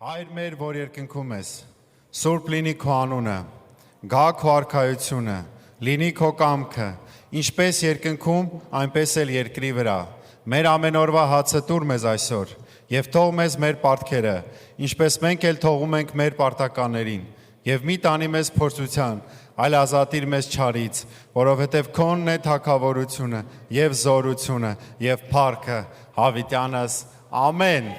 Հայր մեր, որ երկնքում ես, սուրբ լինի քո անունը, գա քո արքայությունը, լինի քո կամքը, ինչպես երկնքում, այնպես էլ երկրի վրա։ Մեր ամենօրվա հացը տուր մեզ այսօր, եւ թող մեզ մեր պարտքերը, ինչպես մենք էլ թողում ենք մեր պարտականներին, եւ մի տանի մեզ փորձության, այլ ազատիր մեզ չարից, որովհետև քոնն է թագավորությունը եւ զորությունը եւ փառքը հավիտյանս։ Ամեն։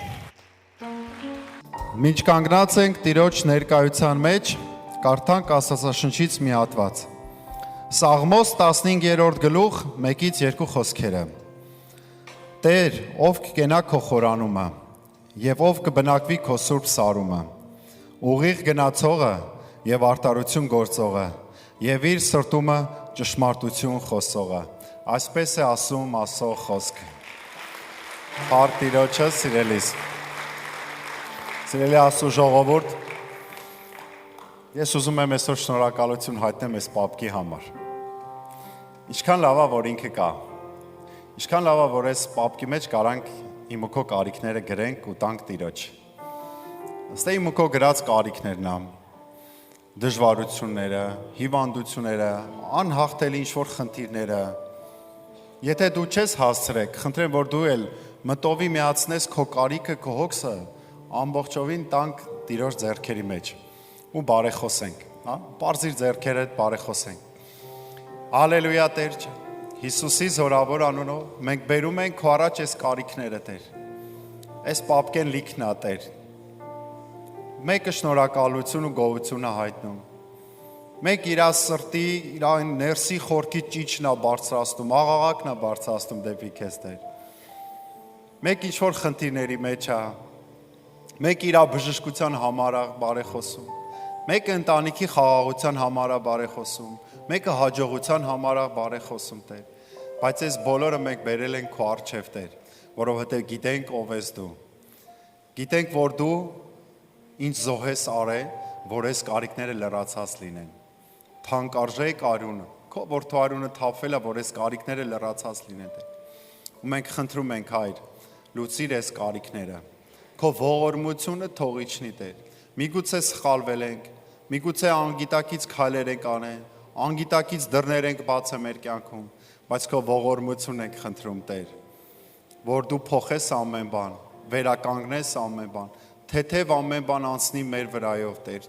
Մինչ կանգնած ենք Տիրոջ ներկայության մեջ, կարդանք Աստվածաշնչից մի հատված։ Սաղմոս 15-րդ գլուխ 1-2 խոսքերը։ Տեր, ով կկենա քո խորանումը, եւ ով կբնակվի քո սուրբ սարումը, ուղիղ գնացողը եւ արդարություն գործողը, եւ իր սրտումը ճշմարտություն խոսողը։ Այսպես է ասում Աստծո խոսքը։ Փառք Տիրոջը, սիրելիս։ Սիրելի Աստծո ժողովուրդ, ես ուզում եմ այսօր շնորհակալություն հայտնեմ այս պապկի համար։ Ինչքան լավ է, որ ինքը կա։ Ինչքան լավ է, որ այս պապկի մեջ կարանք իմ ու քո կարիքները գրենք ու տանք Տիրոջ։ Ըստ իմ ու քո գրած կարիքներն ամ, դժվարությունները, հիվանդությունները, անհաղթելի ինչ-որ խնդիրները։ Եթե դու չես հասցրեք, խնդրեմ, որ դու էլ մտովի միացնես քո կարիքը, քո հոգսը, ամբողջովին տանք Տիրոջ ձեռքերի մեջ ու բարեխոսենք, հա? Պարզիր ձեռքերդ բարեխոսենք։ Հալելույա Տեր ջան, Հիսուսի զորավոր անունով մենք բերում ենք քո առաջ այս կարիքները, Տեր։ Այս պապկեն լիքն է, Տեր։ Մեկը շնորհակալություն ու գոհություն է հայտնում։ Մեկ իր սրտի, իր ներսի խորքի ճիճն է բարձրացնում, աղաղակն է բարձրացնում դեպի քեզ, Տեր։ Մեկ ինչ-որ խնդիրների մեջ է, մեկ իր բժշկության համար է բարեխոսում, մեկը ընտանիքի խաղաղության համար է բարեխոսում, մեկը հաջողության համար է բարեխոսում, Տեր։ Բայց այս բոլորը մենք բերել ենք քո առջև, Տեր, որովհետև գիտենք ով ես դու։ Գիտենք, որ դու ինչ զոհես արել, որ այս կարիքները լրացած լինեն։ Թանկարժեք արյունը, քո որդու արյունը թափվել է, որ այս կարիքները լրացած լինեն, Տեր։ Ու մենք խնդրում ենք, Հայր, լուծիր այս կարիքները։ Քո ողորմությունը թող իջնի, Տեր։ Միգուցե սխալվել ենք, միգուցե անգիտակից քայլեր ենք անել, անգիտակից դռներ ենք բացել մեր կյանքում, բայց քո ողորմությունն ենք խնդրում, Տեր, որ դու փոխես ամեն բան, վերականգնես ամեն բան, թեթև ամեն բան անցնի մեր վրայով, Տեր,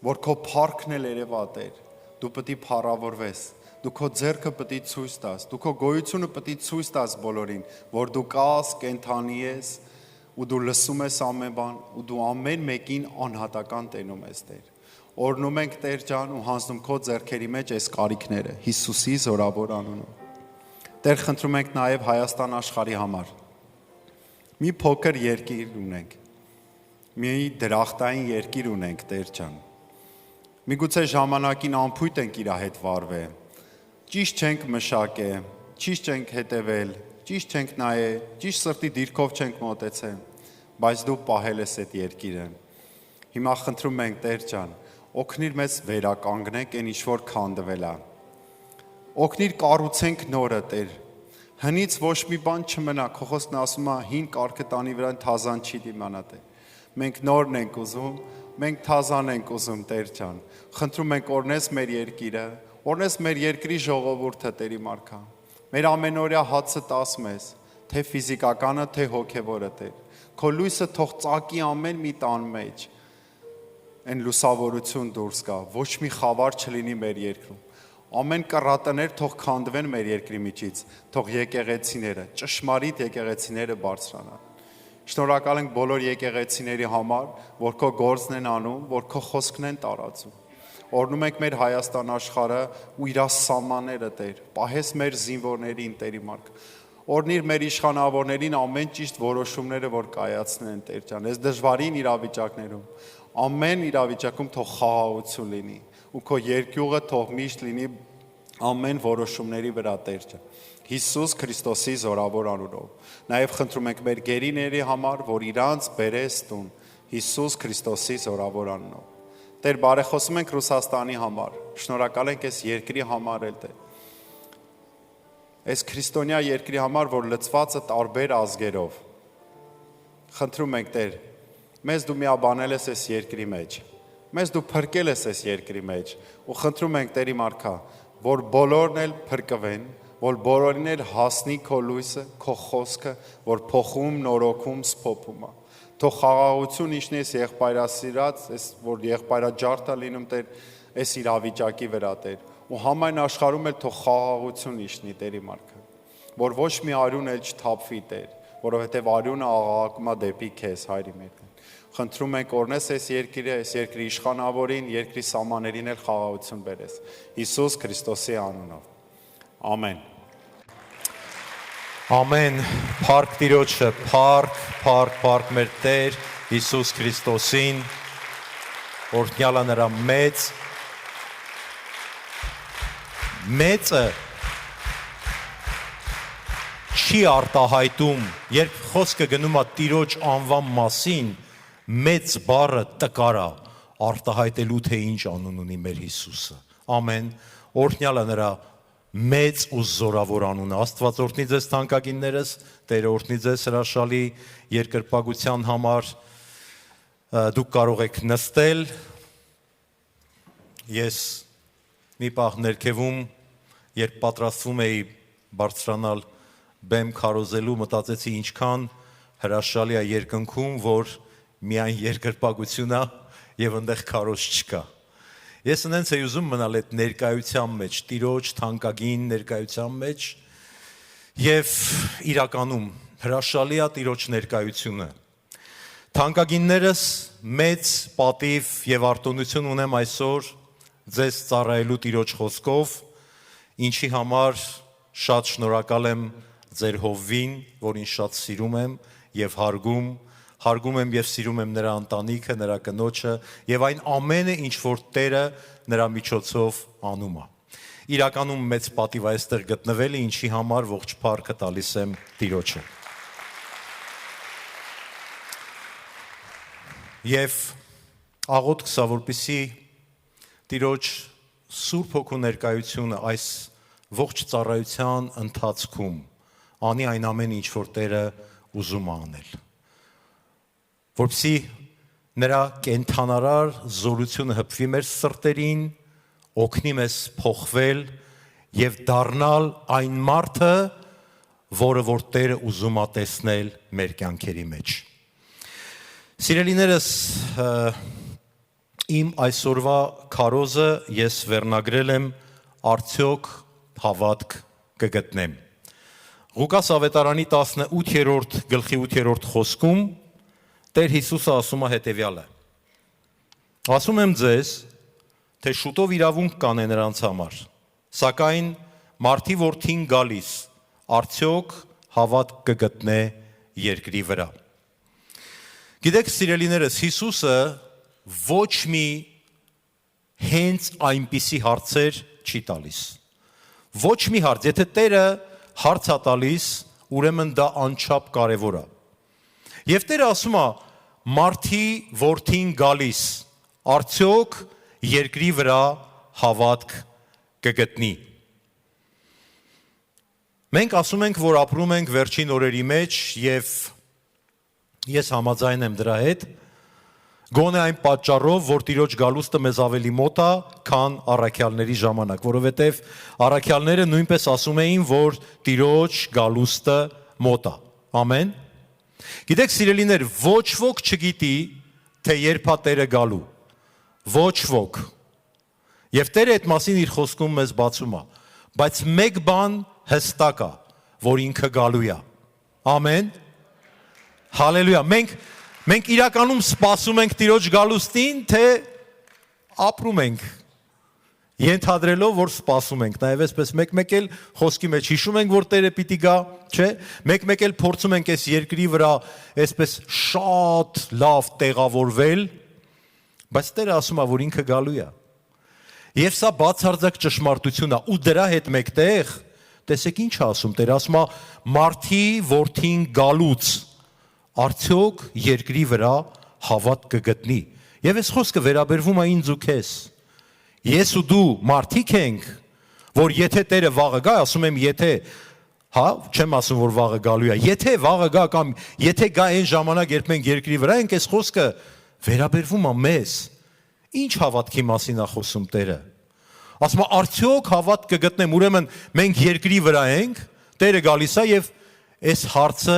որ քո փառքն էլ երևա, Տեր, դու պետք է փառավորվես, դու քո ձեռքը պետք է ցույց տաս, դու քո գոյությունը պետք է ցույց տաս բոլորին, որ դու կաս, կենթանի ես, ու դու լսում ես ամեն բան, ու դու ամեն մեկին անհատական տենում ես, Տեր։ Օրհնում ենք, Տեր ջան, ու հանձնում քո ձեռքերի մեջ այս կարիքները, Հիսուսի զորավոր անունով։ Տեր, խնդրում ենք նաև Հայաստան աշխարհի համար։ Մի փոքր երկիր ունենք, մի դրախտային երկիր ունենք, Տեր ջան։ Միգուցե ժամանակին անփույթ ենք իր հետ վարվել, ճիշտ չենք մշակել, ճիշտ չենք հետևել, ճիշտ չենք նայել, ճիշտ սրտի դիրքով չենք մոտեցել, բայց դու պահել ես այդ երկիրը։ Հիմա խնդրում ենք, Տեր ջան, օգնիր մեզ վերականգնենք այն ինչ որ քանդվել է։ Օգնիր կառուցենք նորը, Տեր։ Հնից ոչ մի բան չմնա, քո խոսքն ասում է, հին կարգը տանի վրա թազան չի դիմանա, Տեր։ Մենք նորն ենք ուզում, մենք թազան ենք ուզում, Տեր ջան։ Խնդրում ենք օրնես մեր երկիրը, օրնես մեր երկրի ժողովուրդը, Տերի մարգա։ Մեր ամենօրյա հացը տաս մեզ, թե ֆիզիկականը, թե հոգևորը, Տեր։ Քո լույսը թող ծակի ամեն մի տան մեջ, այն լուսավորություն դուրս գա, ոչ մի խավար չլինի մեր երկրում։ Ամեն կռատներ թող քանդվեն մեր երկրի միջից, թող եկեղեցիները, ճշմարիտ եկեղեցիները բարձրանան։ Շնորհակալ ենք բոլոր եկեղեցիների համար, որ քո գործն են անում, որ քո խոսքն են տարածում։ Օրհնում ենք մեր Հայաստան աշխարհը ու իր սահմանները, Տեր, պահես մեր զինվորներին, Տերի մարկ։ Օրհնիր մեր իշխանավորներին ամեն ճիշտ որոշումները, որ կայացնեն, Տեր ջան, այս դժվարին իրավիճակներում, ամեն իրավիճակում թող խաղաղություն լինի, ու քո երկյուղը թող միշտ լինի ամեն որոշումների վրա, Տեր ջան։ Հիսուս Քրիստոսի զորավոր անունով։ Նաև խնդրում ենք մեր գերիների համար, որ իրանց բերես տուն, Հիսուս Քրիստոսի զորավոր անունով։ Տեր, բարեխոսում ենք Ռուսաստանի համար, շնորհակալ ենք այս երկրի համար էլ, Տեր։ Այս քրիստոնյա երկրի համար, որ լցված է տարբեր ազգերով։ Խնդրում ենք, Տեր, մեզ դու միաբանել ես այս երկրի մեջ, մեզ դու փրկել ես այս երկրի մեջ, ու խնդրում ենք Տեր իմ արքա, որ բոլորն էլ փրկվեն, որ բոլորին էլ հասնի քո լույսը, քո խոսքը, որ փոխում, նորոգում, սփոփում է։ Թող խաղաղություն իջնի այս եղբայրասիրած, այս որ եղբայրաջարդ է լինում Տեր, այս իրավիճակի վրա Տեր, ու համայն աշխարհում էլ թող խաղաղություն իջնի Տեր իմ արքա, որ ոչ մի արյուն էլ չթափվի Տեր, որովհետև արյունը աղաղակում է դեպի քեզ, Հայր իմ երկն։ Խնդրում ենք օրնես այս երկրի իշխանավորին, երկրի սահմաններին էլ խաղաղություն բերես։ Հիսուս Քրիստոսի անունով։ Ամեն։ Ամեն, փառք Տիրոջը, փառք մեր Տեր Հիսուս Քրիստոսին, օրհնյալ է նրա մեծը չի արտահայտում, երբ խոսքը գնում է Տիրոջ անվան մասին, մեծ բառը տկար է արտահայտելու թե ինչ անուն ունի մեր Հիսուսը։ Ամեն, օրհնյալ է նրա մեծ ու զորավոր անունը։ Աստված օրհնի ձեզ թանկագիններս, Տերը օրհնի ձեզ հրաշալի երկրպագության համար, դուք կարող եք նստել։ Ես մի պահ ներքևում, երբ պատրաստվում էի բարձրանալ բեմ քարոզելու, մտածեցի ինչքան հրաշալի է երկնքում, որ միայն երկրպագություն է եւ այնտեղ քարոզ չկա։ Ես այնց էի ուզում մնալ այդ ներկայության մեջ, Տիրոջ թանկագին ներկայության մեջ, եւ իրականում հրաշալի է Տիրոջ ներկայությունը։ Թանկագիններս մեծ պատիվ եւ արտոնություն ունեմ այսօր ձեզ ծառայելու Տիրոջ խոսքով, ինչի համար շատ շնորհակալ եմ ձեր հովվին, որին շատ սիրում եմ եւ հարգում եմ եւ սիրում եմ նրա ընտանիքը, նրա կնոջը եւ այն ամենը, ինչ որ Տերը նրա միջոցով անում է։ Իրականում մեծ պատիվ է այստեղ գտնվելը, ինչի համար ողջ փառքը տալիս եմ Տիրոջը։ Եվ աղոթք սա, որպեսզի Տիրոջ Սուրբ Հոգու ներկայությունը այս ողջ ծառայության ընթացքում անի այն ամենը, ինչ որ Տերը ուզում է անել, որպեսզի նրա կենթանարար զորությունը հպվի մեր սրտերին, օգնի մեզ փոխվել եւ դառնալ այն մարդը, որը որ Տերը ուզում է տեսնել մեր կյանքերի մեջ։ Սիրելիներս, իմ այսօրվա քարոզը ես վերնագրել եմ արդյոք հավատք կգտնեմ։ Ղուկաս ավետարանի 18-րդ գլխի 8-րդ խոսքում Տեր Հիսուսը ասում է հետևյալը. ասում եմ ձեզ, թե շուտով իրավունք կանե նրանց համար, սակայն մարդի որդին գալիս, արդյոք հավատք կգտնե երկրի վրա։ Գիտեք, սիրելիներս, Հիսուսը ոչ մի հենց այնպիսի հարցեր չի տալիս։ Ոչ մի հարց, եթե Տերը հարց է տալիս, ուրեմն դա անչափ կարևոր է։ Եվ Տերը ասում է, մարդի որդին գալիս, արդյոք երկրի վրա հավատք կգտնի։ Մենք ասում ենք, որ ապրում ենք վերջին օրերի մեջ եւ ես համաձայն եմ դրա հետ, գոնե այն պատճառով, որ Տիրոջ գալուստը մեզ ավելի մոտ է, քան առաքյալների ժամանակ, որովհետև առաքյալները նույնպես ասում էին, որ Տիրոջ գալուստը մոտ է։ Ամեն։ Գիտեք, սիրելիներ, ոչ ոք չգիտի, թե երբ է Տերը գալու։ Ոչ ոք։ Եվ Տերը այդ մասին իր խոսքում մեզ բացում է, բայց մեկ բան հստակ է, որ ինքը գալու է։ Ամեն։ Հալելույա։ Մենք իրականում սպասում ենք Տիրոջ գալուստին, թե ապրում ենք, ենթադրելով, որ սպասում ենք, նաև այսպես մեկ-մեկ էլ խոսքի մեջ հիշում ենք, որ Տերը պիտի գա, չէ, մեկ-մեկ էլ փորձում ենք այս երկրի վրա այսպես շատ լավ տեղավորվել, բայց Տերը ասում է, որ ինքը գալու է։ Եվ սա բացարձակ ճշմարտություն է, ու դրա հետ մեկտեղ, տեսեք ինչ է ասում, Տերը ասում է, մարդի որդին գալուց արդյոք երկրի վրա հավատք կգտնի։ Եվ այս խոսքը վերաբերվում է ինձ ու քեզ։ Ես ու դու մարդիկ ենք, որ եթե Տերը վաղը գա, ասում եմ, եթե Հա, չեմ ասում որ վաղը գալու է։ Եթե վաղը գա կամ եթե գա այն ժամանակ, երբ մենք երկրի վրա ենք, այս խոսքը վերաբերվում է մեզ։ Ինչ հավատքի մասին է խոսում Տերը։ Ասում է արդյոք հավատ կգտնեմ, ուրեմն մենք երկրի վրա ենք, Տերը գալիս է եւ այս հարցը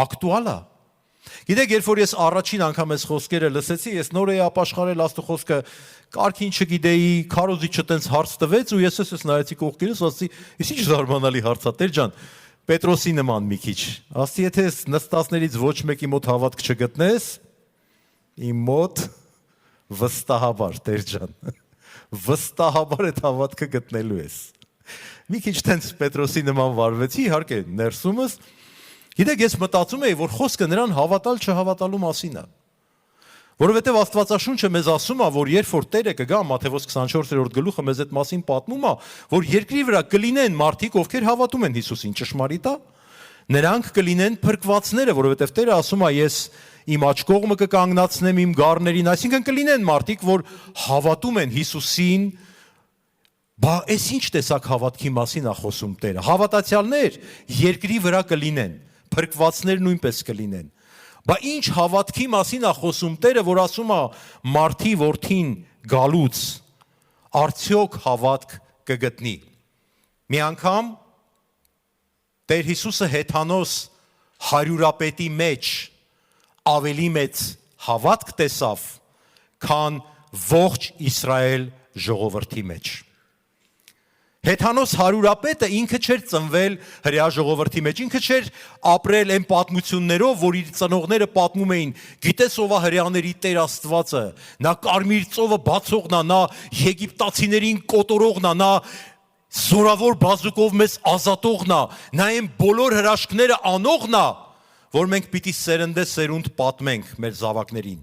ակտուալ է։ Գիտեք, երբ որ ես առաջին անգամ այս խոսքերը լսեցի, ես նոր էի ապաշխարել Աստծո խոսքը, կարգին չգիտեի, քարոզի չտենց հարց տվեց ու ես էս նայեցի կողքերս, ասացի, «Իսկ ինչ զարմանալի հարց է, Տեր ջան, Պետրոսի նման մի քիչ»։ Ասացի, եթե նստածներից ոչ մեկի մոտ հավատք չգտնես, իմ մոտ վստահաբար, Տեր ջան, վստահաբար այդ հավատքը գտնելու ես։ Մի քիչ տենց Պետրոսի նման վարվեցի, իհարկե, ներսումս։ Գիտեք, ես մտածում էի, որ խոսքը նրան հավատալ չհավատալու մասին է։ Որովհետև Աստվածաշունչը մեզ ասում է, որ երբ որ Տերը կգա, Մատթեոս 24-րդ գլուխը մեզ այդ մասին պատմում է, որ երկրի վրա կլինեն մարդիկ, ովքեր հավատում են Հիսուսին, ճշմարիտ է։ Նրանք կլինեն փրկվածները, որովհետև Տերը ասում է, ես իմ աջ կողմը կկանգնացնեմ իմ գառներին, այսինքն կլինեն մարդիկ, որ հավատում են Հիսուսին։ Բա այս ինչ տեսակ հավատքի մասին է խոսում Տերը։ Հավատացյալներ երկրի վրա կլինեն, փրկվածներ նույնպես կլինեն։ Բա ինչ հավատքի մասին է խոսում Տերը, որ ասում է մարդի որդին գալուց արդյոք հավատք կգտնի։ Մի անգամ Տեր Հիսուսը հեթանոս հարյուրապետի մեջ ավելի մեծ հավատք տեսավ, քան ողջ Իսրայել ժողովրդի մեջ։ Հեթանոս հարյուրապետը ինքը չէր ծնվել հրեա ժողովրդի մեջ, ինքը չէր ապրել այն պատմություններով, որ իր ծնողները պատմում էին, գիտես ով է հրեաների Տեր Աստվածը, նա կարմիր ծովը բացողն է, նա եգիպտացիներին կոտորողն է, նա զորավոր բազուկով մեզ ազատողն է, նա այն բոլոր հրաշքները անողն է, որ մենք պիտի սերնդե սերունդ պատմենք մեր զավակներին։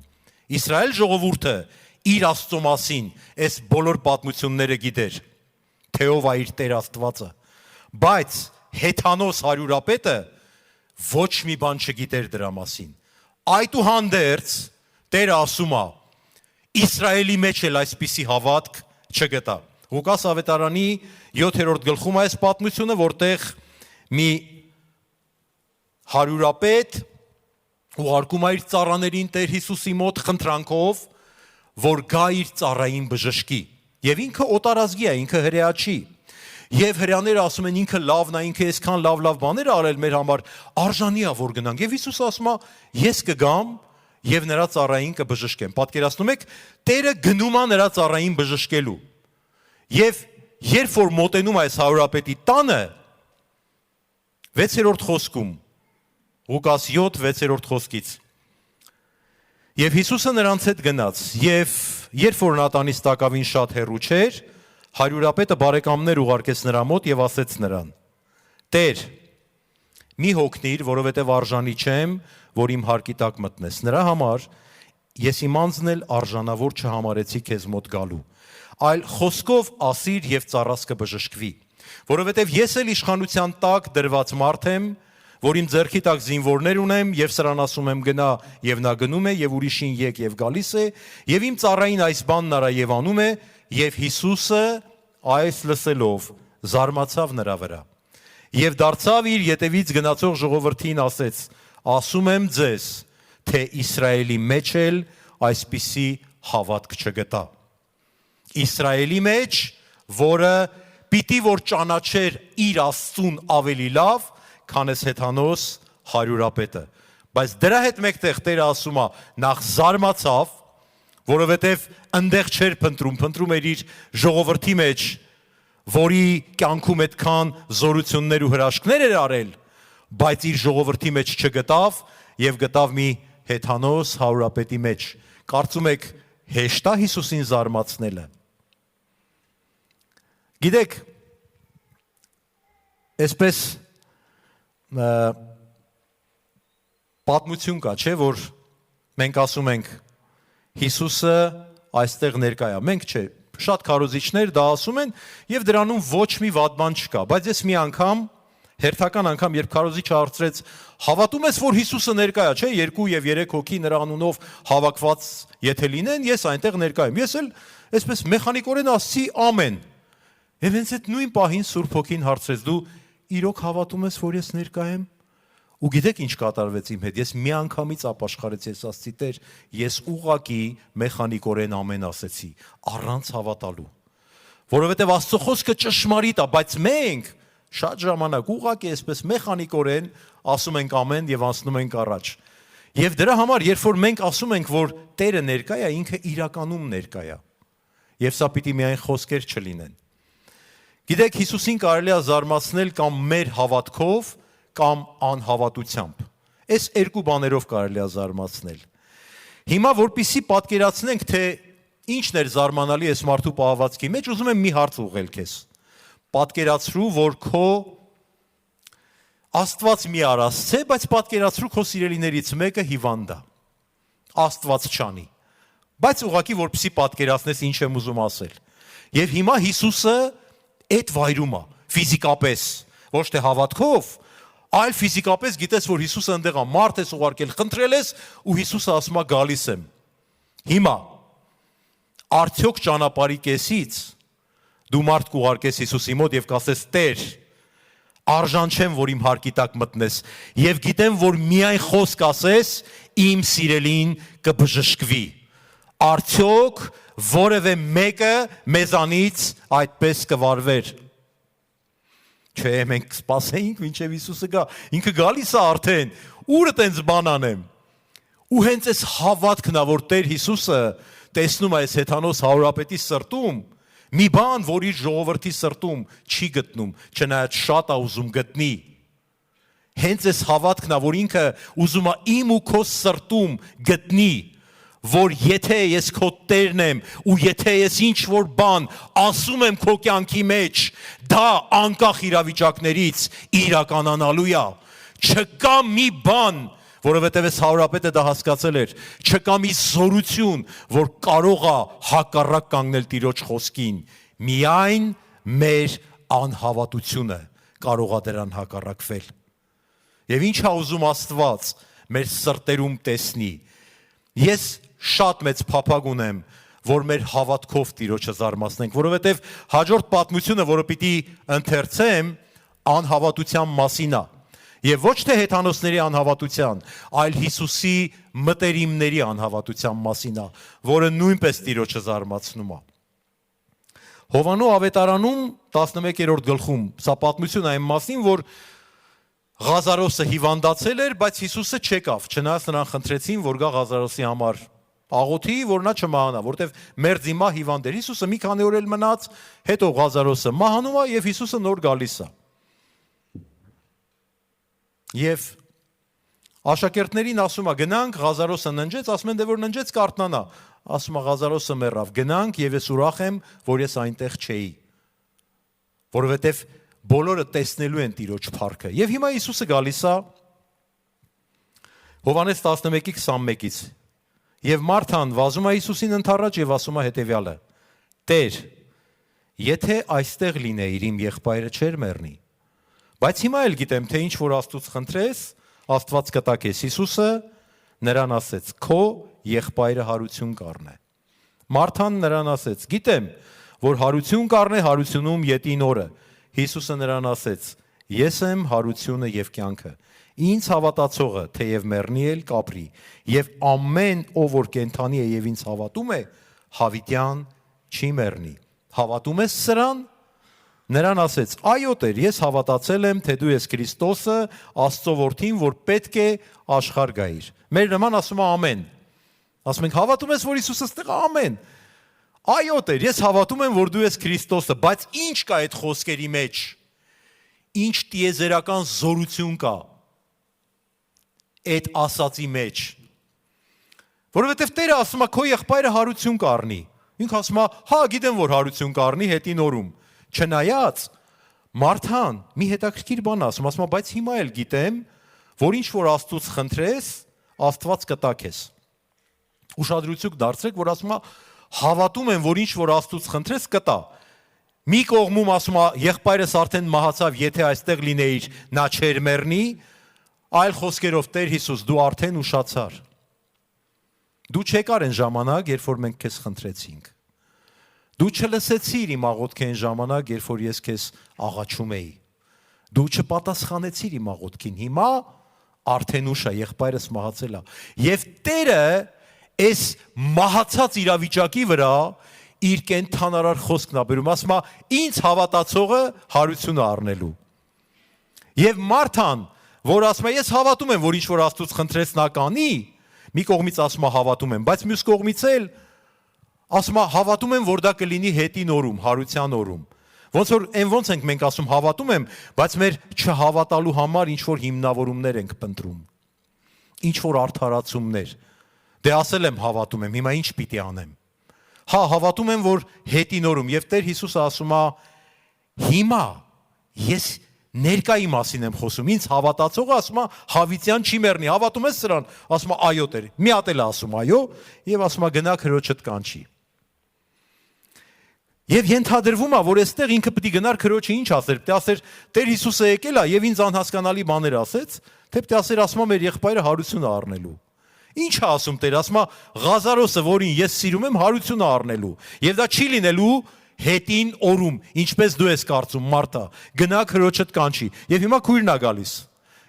Իսրայել ժողովուրդը իր Աստծո մասին այս բոլոր պատմությունները գիտեր, թե ով է իր Տեր Աստվածը, բայց հեթանոս հարյուրապետը ոչ մի բան չգիտեր դրա մասին։ Այդուհանդերձ Տերը ասում է, Իսրայելի մեջ էլ այսպիսի հավատք չգտա։ Ղուկաս ավետարանի 7-րդ գլխում այս պատմությունը, որտեղ մի հարյուրապետ ուղարկում է իր ծառաներին Տեր Հիսուսի մոտ խնդրանքով, որ գա իր ծառային բժշկի։ Եվ ինքը օտարազգի է, ինքը հրեա չի։ Եվ հրեաները ասում են ինքը լավն է, ինքը այսքան լավ բաներ արել մեր համար, արժանի է որ գնանք։ Եվ Հիսուսը ասում է, ես կգամ եւ նրա ծառային կբժշկեմ։ Պատկերացնում եք, Տերը գնում է նրա ծառային բժշկելու։ Եվ երբ որ մոտենում այս հարյուրապետի տանը, 6-րդ խոսքում, Ղուկաս 7:6 խոսքից, եւ Հիսուսը նրանց հետ գնաց, եւ երբ որ նա տանից տակավին շատ հեռու չէր, հարյուրապետը բարեկամներ ուղարկեց նրա մոտ եւ ասեց նրան. Տեր, մի հոգնիր, որովհետեւ արժանի չեմ, որ իմ հարկի տակ մտնես։ Նրա համար ես իմ անձն էլ արժանավոր չհամարեցի քեզ մոտ գալու, այլ խոսքով ասիր եւ ծառաս կբժշկվի, որովհետեւ ես էլ իշխանության տակ դրված մարդ եմ, որ իմ ձեռքի տակ զինվորներ ունեմ եւ սրան ասում եմ գնա եւ նա գնում է եւ ուրիշին եկ եւ գալիս է եւ իմ ծառային այս բանն արա եւ անում է եւ Հիսուսը այս լսելով զարմացավ նրա վրա եւ դարձավ իր ետևից գնացող ժողովրդին ասեց ասում եմ ձեզ թե Իսրայելի մեջ էլ այսպիսի հավատք չգտա Իսրայելի մեջ որը պիտի որ ճանաչեր իր Աստծուն ավելի լավ քան այս հեթանոս հարյուրապետը, բայց դրա հետ մեկտեղ Տերը ասում է նախ զարմացավ, որովհետև ընդեղ չէր փնտրում էր իր ժողովրդի մեջ, որի կյանքում այդքան զորություններ ու հրաշքներ էր արել, բայց իր ժողովրդի մեջ չգտավ եւ գտավ մի հեթանոս հարյուրապետի մեջ։ Կարծում եք հեշտ է Հիսուսին զարմացնելը։ Գիտեք, այսպես պատմություն կա, չէ, որ մենք ասում ենք Հիսուսը այստեղ ներկա է, մենք չէ, շատ քարոզիչներ դա ասում են եւ դրանում ոչ մի վատ բան չկա, բայց ես մի անգամ, հերթական անգամ, երբ քարոզիչը հարցրեց, հավատում ես, որ Հիսուսը ներկա է, չէ, 2 եւ 3 հոգի նրա անունով հավաքված եթե լինեն, ես այնտեղ ներկա եմ։ Ես էլ այսպես մեխանիկորեն ասացի ամեն։ Եվ հենց այդ նույն պահին Սուրբ Հոգին հարցրեց, դու իրոք հավատում ես, որ ես ներկա եմ։ Ու գիտեք ինչ կատարվեց իմ հետ։ Ես մի անգամից ապաշխարեցի, ես ասացի Տեր, ես ուղակի մեխանիկորեն ամեն ասեցի, առանց հավատալու։ Որովհետև Աստծո խոսքը ճշմարիտ է, բայց մենք շատ ժամանակ ուղղակի այսպես մեխանիկորեն ասում ենք ամեն եւ անցնում ենք առաջ։ Եվ դրա համար, երբ որ մենք ասում ենք, որ Տերը ներկա է, ինքը իրականում ներկա է։ Եվ սա պիտի միայն խոսքեր չլինեն։ Գիտեք, Հիսուսին կարելի է զարմացնել կամ մեր հավատքով, կամ անհավատությամբ։ Այս երկու բաներով կարելի է զարմացնել։ Հիմա որպեսզի պատկերացնենք, թե ինչն էր զարմանալի այս մարդու պահվածքի մեջ, ուզում եմ մի հարց ուղղել քեզ։ Պատկերացրու, որ քո Աստված մի արածց է, բայց պատկերացրու քո սիրելիներից մեկը հիվանդ է։ Աստված չանի։ Բայց ուղղակի որպեսզի պատկերացնես ինչ եմ ուզում ասել։ Եվ հիմա Հիսուսը այդ վայրում է, ֆիզիկապես, ոչ թե հավատքով, այլ ֆիզիկապես գիտես, որ Հիսուսը այնտեղ է, մարդ ես ուղարկել, խնդրել ես, ու Հիսուսը ասում է գալիս եմ։ Հիմա արդյոք ճանապարհի կեսից դու մարդ կուղարկես Հիսուսի մոտ եւ կասես Տեր, արժան չեմ, որ իմ հարկի տակ մտնես, եւ գիտեմ, որ միայն խոսք ասես, իմ սիրելին կբժշկվի։ Արդյոք որևէ մեկը մեզանից այդպես կվարվեր։ Չէ, մենք սպասեինք, մինչև Հիսուսը գա, ինքը գալիս է արդեն, ուրը տենց բան անեմ։ Ու հենց այս հավատքն է, որ Տեր Հիսուսը տեսնում է այս հեթանոս հարուրապետի սրտում, մի բան, որ իր ժողովրդի սրտում չի գտնում, չնայած շատ է ուզում գտնի։ Հենց այս հավատքն է, որ ինքը ուզում է իմ ու քո սրտում գտնի, որ եթե ես քո Տերն եմ ու եթե ես ինչ որ բան ասում եմ քո կյանքի մեջ, դա անկախ իրավիճակներից իրականանալու է։ Չկա մի բան, որովհետև այս հարուրապետը դա հասկացել էր, չկա մի զորություն, որ կարող է հակառակ կանգնել Տիրոջ խոսքին, միայն մեր անհավատությունը կարող է դրան հակառակվել։ Եվ ինչ է ուզում Աստված մեր սրտերում տեսնի։ Ես շատ մեծ փափագ ունեմ, որ մեր հավատքով Տիրոջը զարմացնենք, որովհետև հաջորդ պատմությունը, որը պիտի ընթերցեմ, անհավատության մասին է։ Եվ ոչ թե հեթանոսների անհավատության, այլ Հիսուսի մտերիմների անհավատության մասին է, որը նույնպես Տիրոջը զարմացնում է։ Հովանու ավետարանում 11-րդ գլխում սա պատմություն այն մասին, որ Ղազարոսը հիվանդացել էր, բայց Հիսուսը չեկավ, չնայած նրան խնդրեցին, որ գա Ղազարոսի համար աղոթի, որ նա չմահանա, որտեվ մերձի մահ հիվանդ էր։ Հիսուսը մի քանի օր էլ մնաց, հետո Ղազարոսը մահանում է եւ Հիսուսը նոր գալիս է։ Եվ աշակերտներին ասում է գնանք, Ղազարոսը ննջեց, ասում են դե որ ննջեց կարթնանա, ասում է Ղազարոսը մեռավ, գնանք եւ ես ուրախ եմ, որ ես այնտեղ չէի, որովհետեւ բոլորը տեսնելու են Տիրոջ փառքը։ Եվ հիմա Հիսուսը գալիս է Հովհաննես 11:21-ից։ Եվ Մարթան վազում է Հիսուսին ընդառաջ եւ ասում է հետեւյալը. Տեր, եթե այստեղ լինեիր, իմ եղբայրը չէր մեռնի։ Բայց հիմա էլ գիտեմ, թե ինչ որ Աստծուց խնդրես, Աստված կտա քեզ։ Հիսուսը նրան ասեց. քո եղբայրը հարություն կառնե։ Մարթան նրան ասեց. գիտեմ, որ հարություն կառնե հարությունում յետին օրը։ Հիսուսը նրան ասեց. ես եմ հարությունը եւ կյանքը։ Ինձ հավատացողը թեև մեռնի էլ կապրի, եւ ամեն ով որ կենթանի է եւ ինձ հավատում է, հավիտյան չի մեռնի։ Հավատում ես սրան։ Նրան ասեց. այո Տեր, ես հավատացել եմ, թե դու ես Քրիստոսը, Աստծո որդին, որ պետք է աշխարհ գայիր։ Մեր նման ասում է ամեն։ Ասում ենք հավատում ես, որ Հիսուսը ստեղ է, ամեն։ Այո Տեր, ես հավատում եմ, որ դու ես Քրիստոսը, բայց ինչ կա այդ խոսքերի մեջ։ Ինչ տիեզերական զորություն կա այդ ասացի մեջ։ Որովհետև Տերը ասում է, քո եղբայրը հարություն կառնի։ Ինքը ասում է, հա, գիտեմ, որ հարություն կառնի հետին օրում։ Չնայած Մարթան մի հետաքրքիր բան ասում է, բայց հիմա էլ գիտեմ, որ ինչ որ Աստծուց խնդրես, Աստված կտա քեզ։ Ուշադրություն դարձրեք, որ ասում է, հավատում եմ, որ ինչ որ Աստծուց խնդրես կտա։ Մի կողմում ասում է, եղբայրս արդեն մահացավ, եթե այստեղ լինեիր, նա չէր մեռնի, այլ խոսքերով Տեր Հիսուս, դու արդեն ուշացար։ Դու չեկար այն ժամանակ, երբ որ մենք քեզ խնդրեցինք։ Դու չլսեցիր իմ աղոթքին ժամանակ, երբ որ ես քեզ աղաչում էի։ Դու չպատասխանեցիր իմ աղոթքին, հիմա արդեն ուշ է, եղբայրս մահացել է։ Եվ Տերը այս մահացած իրավիճակի վրա իր կենթանարար խոսքն է բերում, ասում է, ինձ հավատացողը հարություն է առնելու։ Եվ Մարթան, որ ասում է, ես հավատում եմ, որ ինչ որ Աստծուց խնդրեց նա կանի, մի կողմից ասում է հավատում եմ, բայց մյուս կողմից էլ ասում է հավատում եմ, որ դա կլինի հետին օրում, հարության օրում։ Ոնց ենք մենք ասում հավատում եմ, բայց մեր չհավատալու համար ինչ որ հիմնավորումներ ենք փնտրում։ Ինչ որ արդարացումներ։ Դե ասել եմ հավատում եմ, հիմա ինչ պիտի անեմ։ Հա, հավատում եմ, որ հետին օրում եւ Տեր Հիսուսը ասում է հիմա ես ներկայի մասին եմ խոսում, ինձ հավատացողը ասում է հավիտյան չի մեռնի, հավատում ես սրան, ասում է այո Տեր, մի հատ էլ ասում այո եւ ասում է գնա քրոջդ կանչի։ Եվ ենթադրվում է, որ այստեղ ինքը պետք է գնար քրոջը ինչ ասեր, պետք է ասեր Տեր Հիսուսը եկել է եւ ինձ անհասկանալի բաներ ասեց, թե պետք է ասեր ասում է մեր եղբայրը հարություն է առնելու։ Ինչ է ասում Տեր, ասում է Ղազարոսը, որին ես սիրում եմ, հարություն է առնելու։ Եվ դա չի լինելու հետին օրում, ինչպես դու ես կարծում, Մարթա, գնա քրոջդ կանչի։ Եվ հիմա քույրն է գալիս։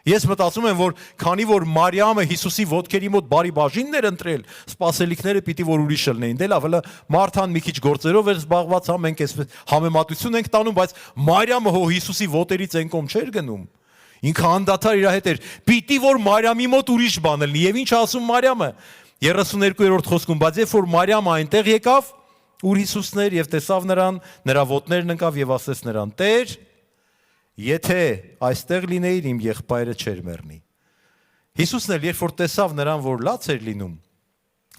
Ես մտածում եմ, որ քանի որ Մարիամը Հիսուսի ոտքերի մոտ բարի բաժիններ ընտրել, սպասելիքները պիտի որ ուրիշ լնեին։ Դե լավ, Մարթան մի քիչ գործերով էր զբաղված, հա մենք այսպես համեմատություն ենք տանում, բայց Մարիամը հո Հիսուսի ոտերից են կողմ չէր գնում։ Ինքը անդադար իր հետ էր։ Պիտի որ Մարիամի մոտ ուրիշ բան լինի։ Եվ ինչ ասում Մարիամը 32-րդ խոսքում, բայց երբ որ Մարիամը այնտեղ եկավ, ուր Հիսուսն էր եւ տեսավ նրան, նրա ոտներն ընկավ եւ ասեց նրան. Տեր, եթե այստեղ լինեիր, իմ եղբայրը չէր մեռնի։ Հիսուսն էլ երբ որ տեսավ նրան, որ լաց էր լինում,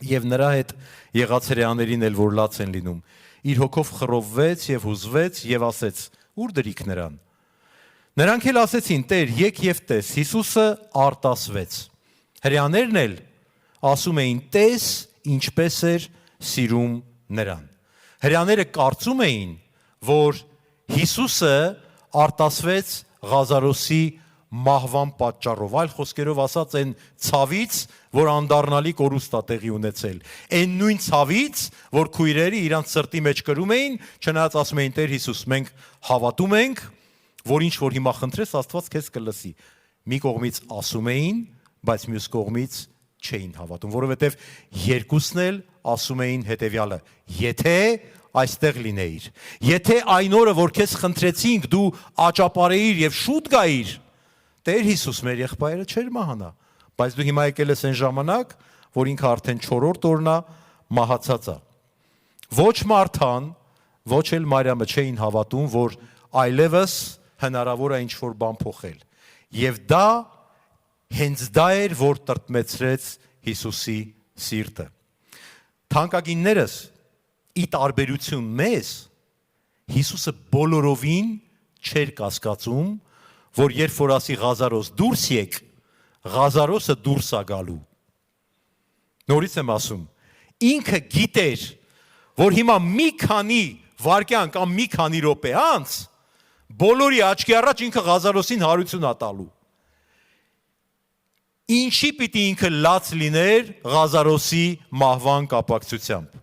եւ նրա հետ եղած հրեաներին էլ որ լաց են լինում, իր հոգով խռովվեց եւ հուզվեց եւ ասեց. Ուր դրիք նրան։ Նրանք էլ ասեցին. Տեր, եկ եւ տես։ Հիսուսը արտասվեց։ Հրեաներն էլ ասում էին. Տես, ինչպես էր սիրում նրան։ Հրեաները կարծում էին, որ Հիսուսը արտասվեց Ղազարոսի մահվան պատճառով, այլ խոսքերով ասած այն ցավից, որ անդառնալի կորուստ է տեղի ունեցել, այն նույն ցավից, որ քույրերը իրանց սրտի մեջ կրում էին, չնայած ասում էին Տեր Հիսուս, մենք հավատում ենք, որ ինչ որ հիմա խնդրես, Աստված քեզ կլսի։ Մի կողմից ասում էին, բայց մյուս կողմից չէին հավատում, որովհետև երկուսն էլ ասում էին հետևյալը. Եթե այստեղ լինեիր, եթե այն օրը, որ քեզ խնդրեցինք, դու աճապարեիր եւ շուտ գայիր, Տեր Հիսուս մեր եղբայրը չէր մահանա, բայց դու հիմա եկել ես այն ժամանակ, որ ինքը արդեն 4-րդ օրն է մահացած է։ Ոչ Մարթան, ոչ էլ Մարիամը չէին հավատում, որ այլևս հնարավոր է ինչ-որ բան փոխել։ Եվ դա հենց դա էր, որ տրտմեցրեց Հիսուսի սիրտը։ Թանկագիններս, ի տարբերություն մեզ, Հիսուսը բոլորովին չէր կասկածում, որ երբ որ ասի Ղազարոս դուրս եկ, Ղազարոսը դուրս է գալու։ Նորից եմ ասում, ինքը գիտեր, որ հիմա մի քանի վայրկյան կամ մի քանի րոպե անց բոլորի աչքի առաջ ինքը Ղազարոսին հարություն է տալու։ Ինչի պիտի ինքը լաց լիներ Ղազարոսի մահվան կապակցությամբ։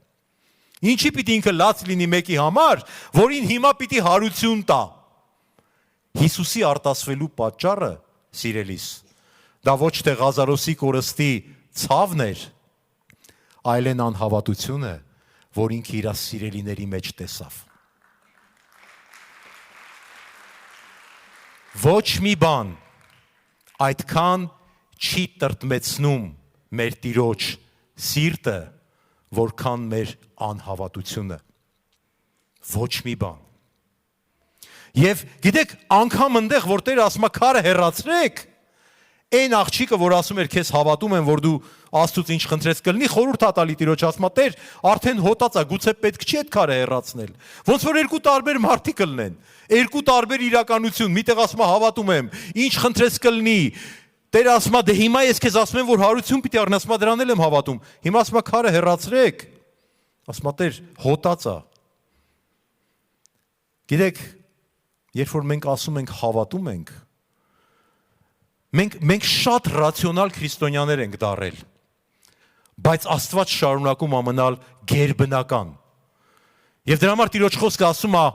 Ինչի պիտի ինքը լաց լինի մեկի համար, որին հիմա պիտի հարություն տա։ Հիսուսի արտասվելու պատճառը, սիրելիս, դա ոչ թե Ղազարոսի կորստի ցավն էր, այլ այն անհավատությունը, որ ինքը իր սիրելիների մեջ տեսավ։ Ոչ մի բան այդքան չի տրտմեցնում մեր Տիրոջ սիրտը, որքան մեր անհավատությունը։ Ոչ մի բան։ Եվ գիտեք, անգամ ընդեղ, որ Տերը ասում է քարը հեռացրեք, այն աղջիկը, որ ասում էր քեզ հավատում եմ, որ դու Աստծուց ինչ խնդրես կլինի, խորհուրդ ա տալի Տիրոջ, ասում է Տեր, արդեն հոտած է, գուցե պետք չի այդ քարը հեռացնել։ Ոնց որ երկու տարբեր մարդիկ կլինեն, երկու տարբեր իրականություն, միտեղ ասում է հավատում եմ, ինչ խնդրես կլինի, Տերը ասում է դե հիմա ես քեզ ասում եմ, որ հարություն պիտի առնես, ասում է դրան էլ եմ հավատում։ Հիմա ասում է քարը հեռացրեք։ Ասում է Տեր, հոտած է։ Գիտեք, երբ որ մենք ասում ենք հավատում ենք, մենք շատ ռացիոնալ քրիստոնյաներ ենք դառել, բայց Աստված շարունակում է մնալ գերբնական։ Եվ դրա համար Տիրոջ խոսքը ասում է.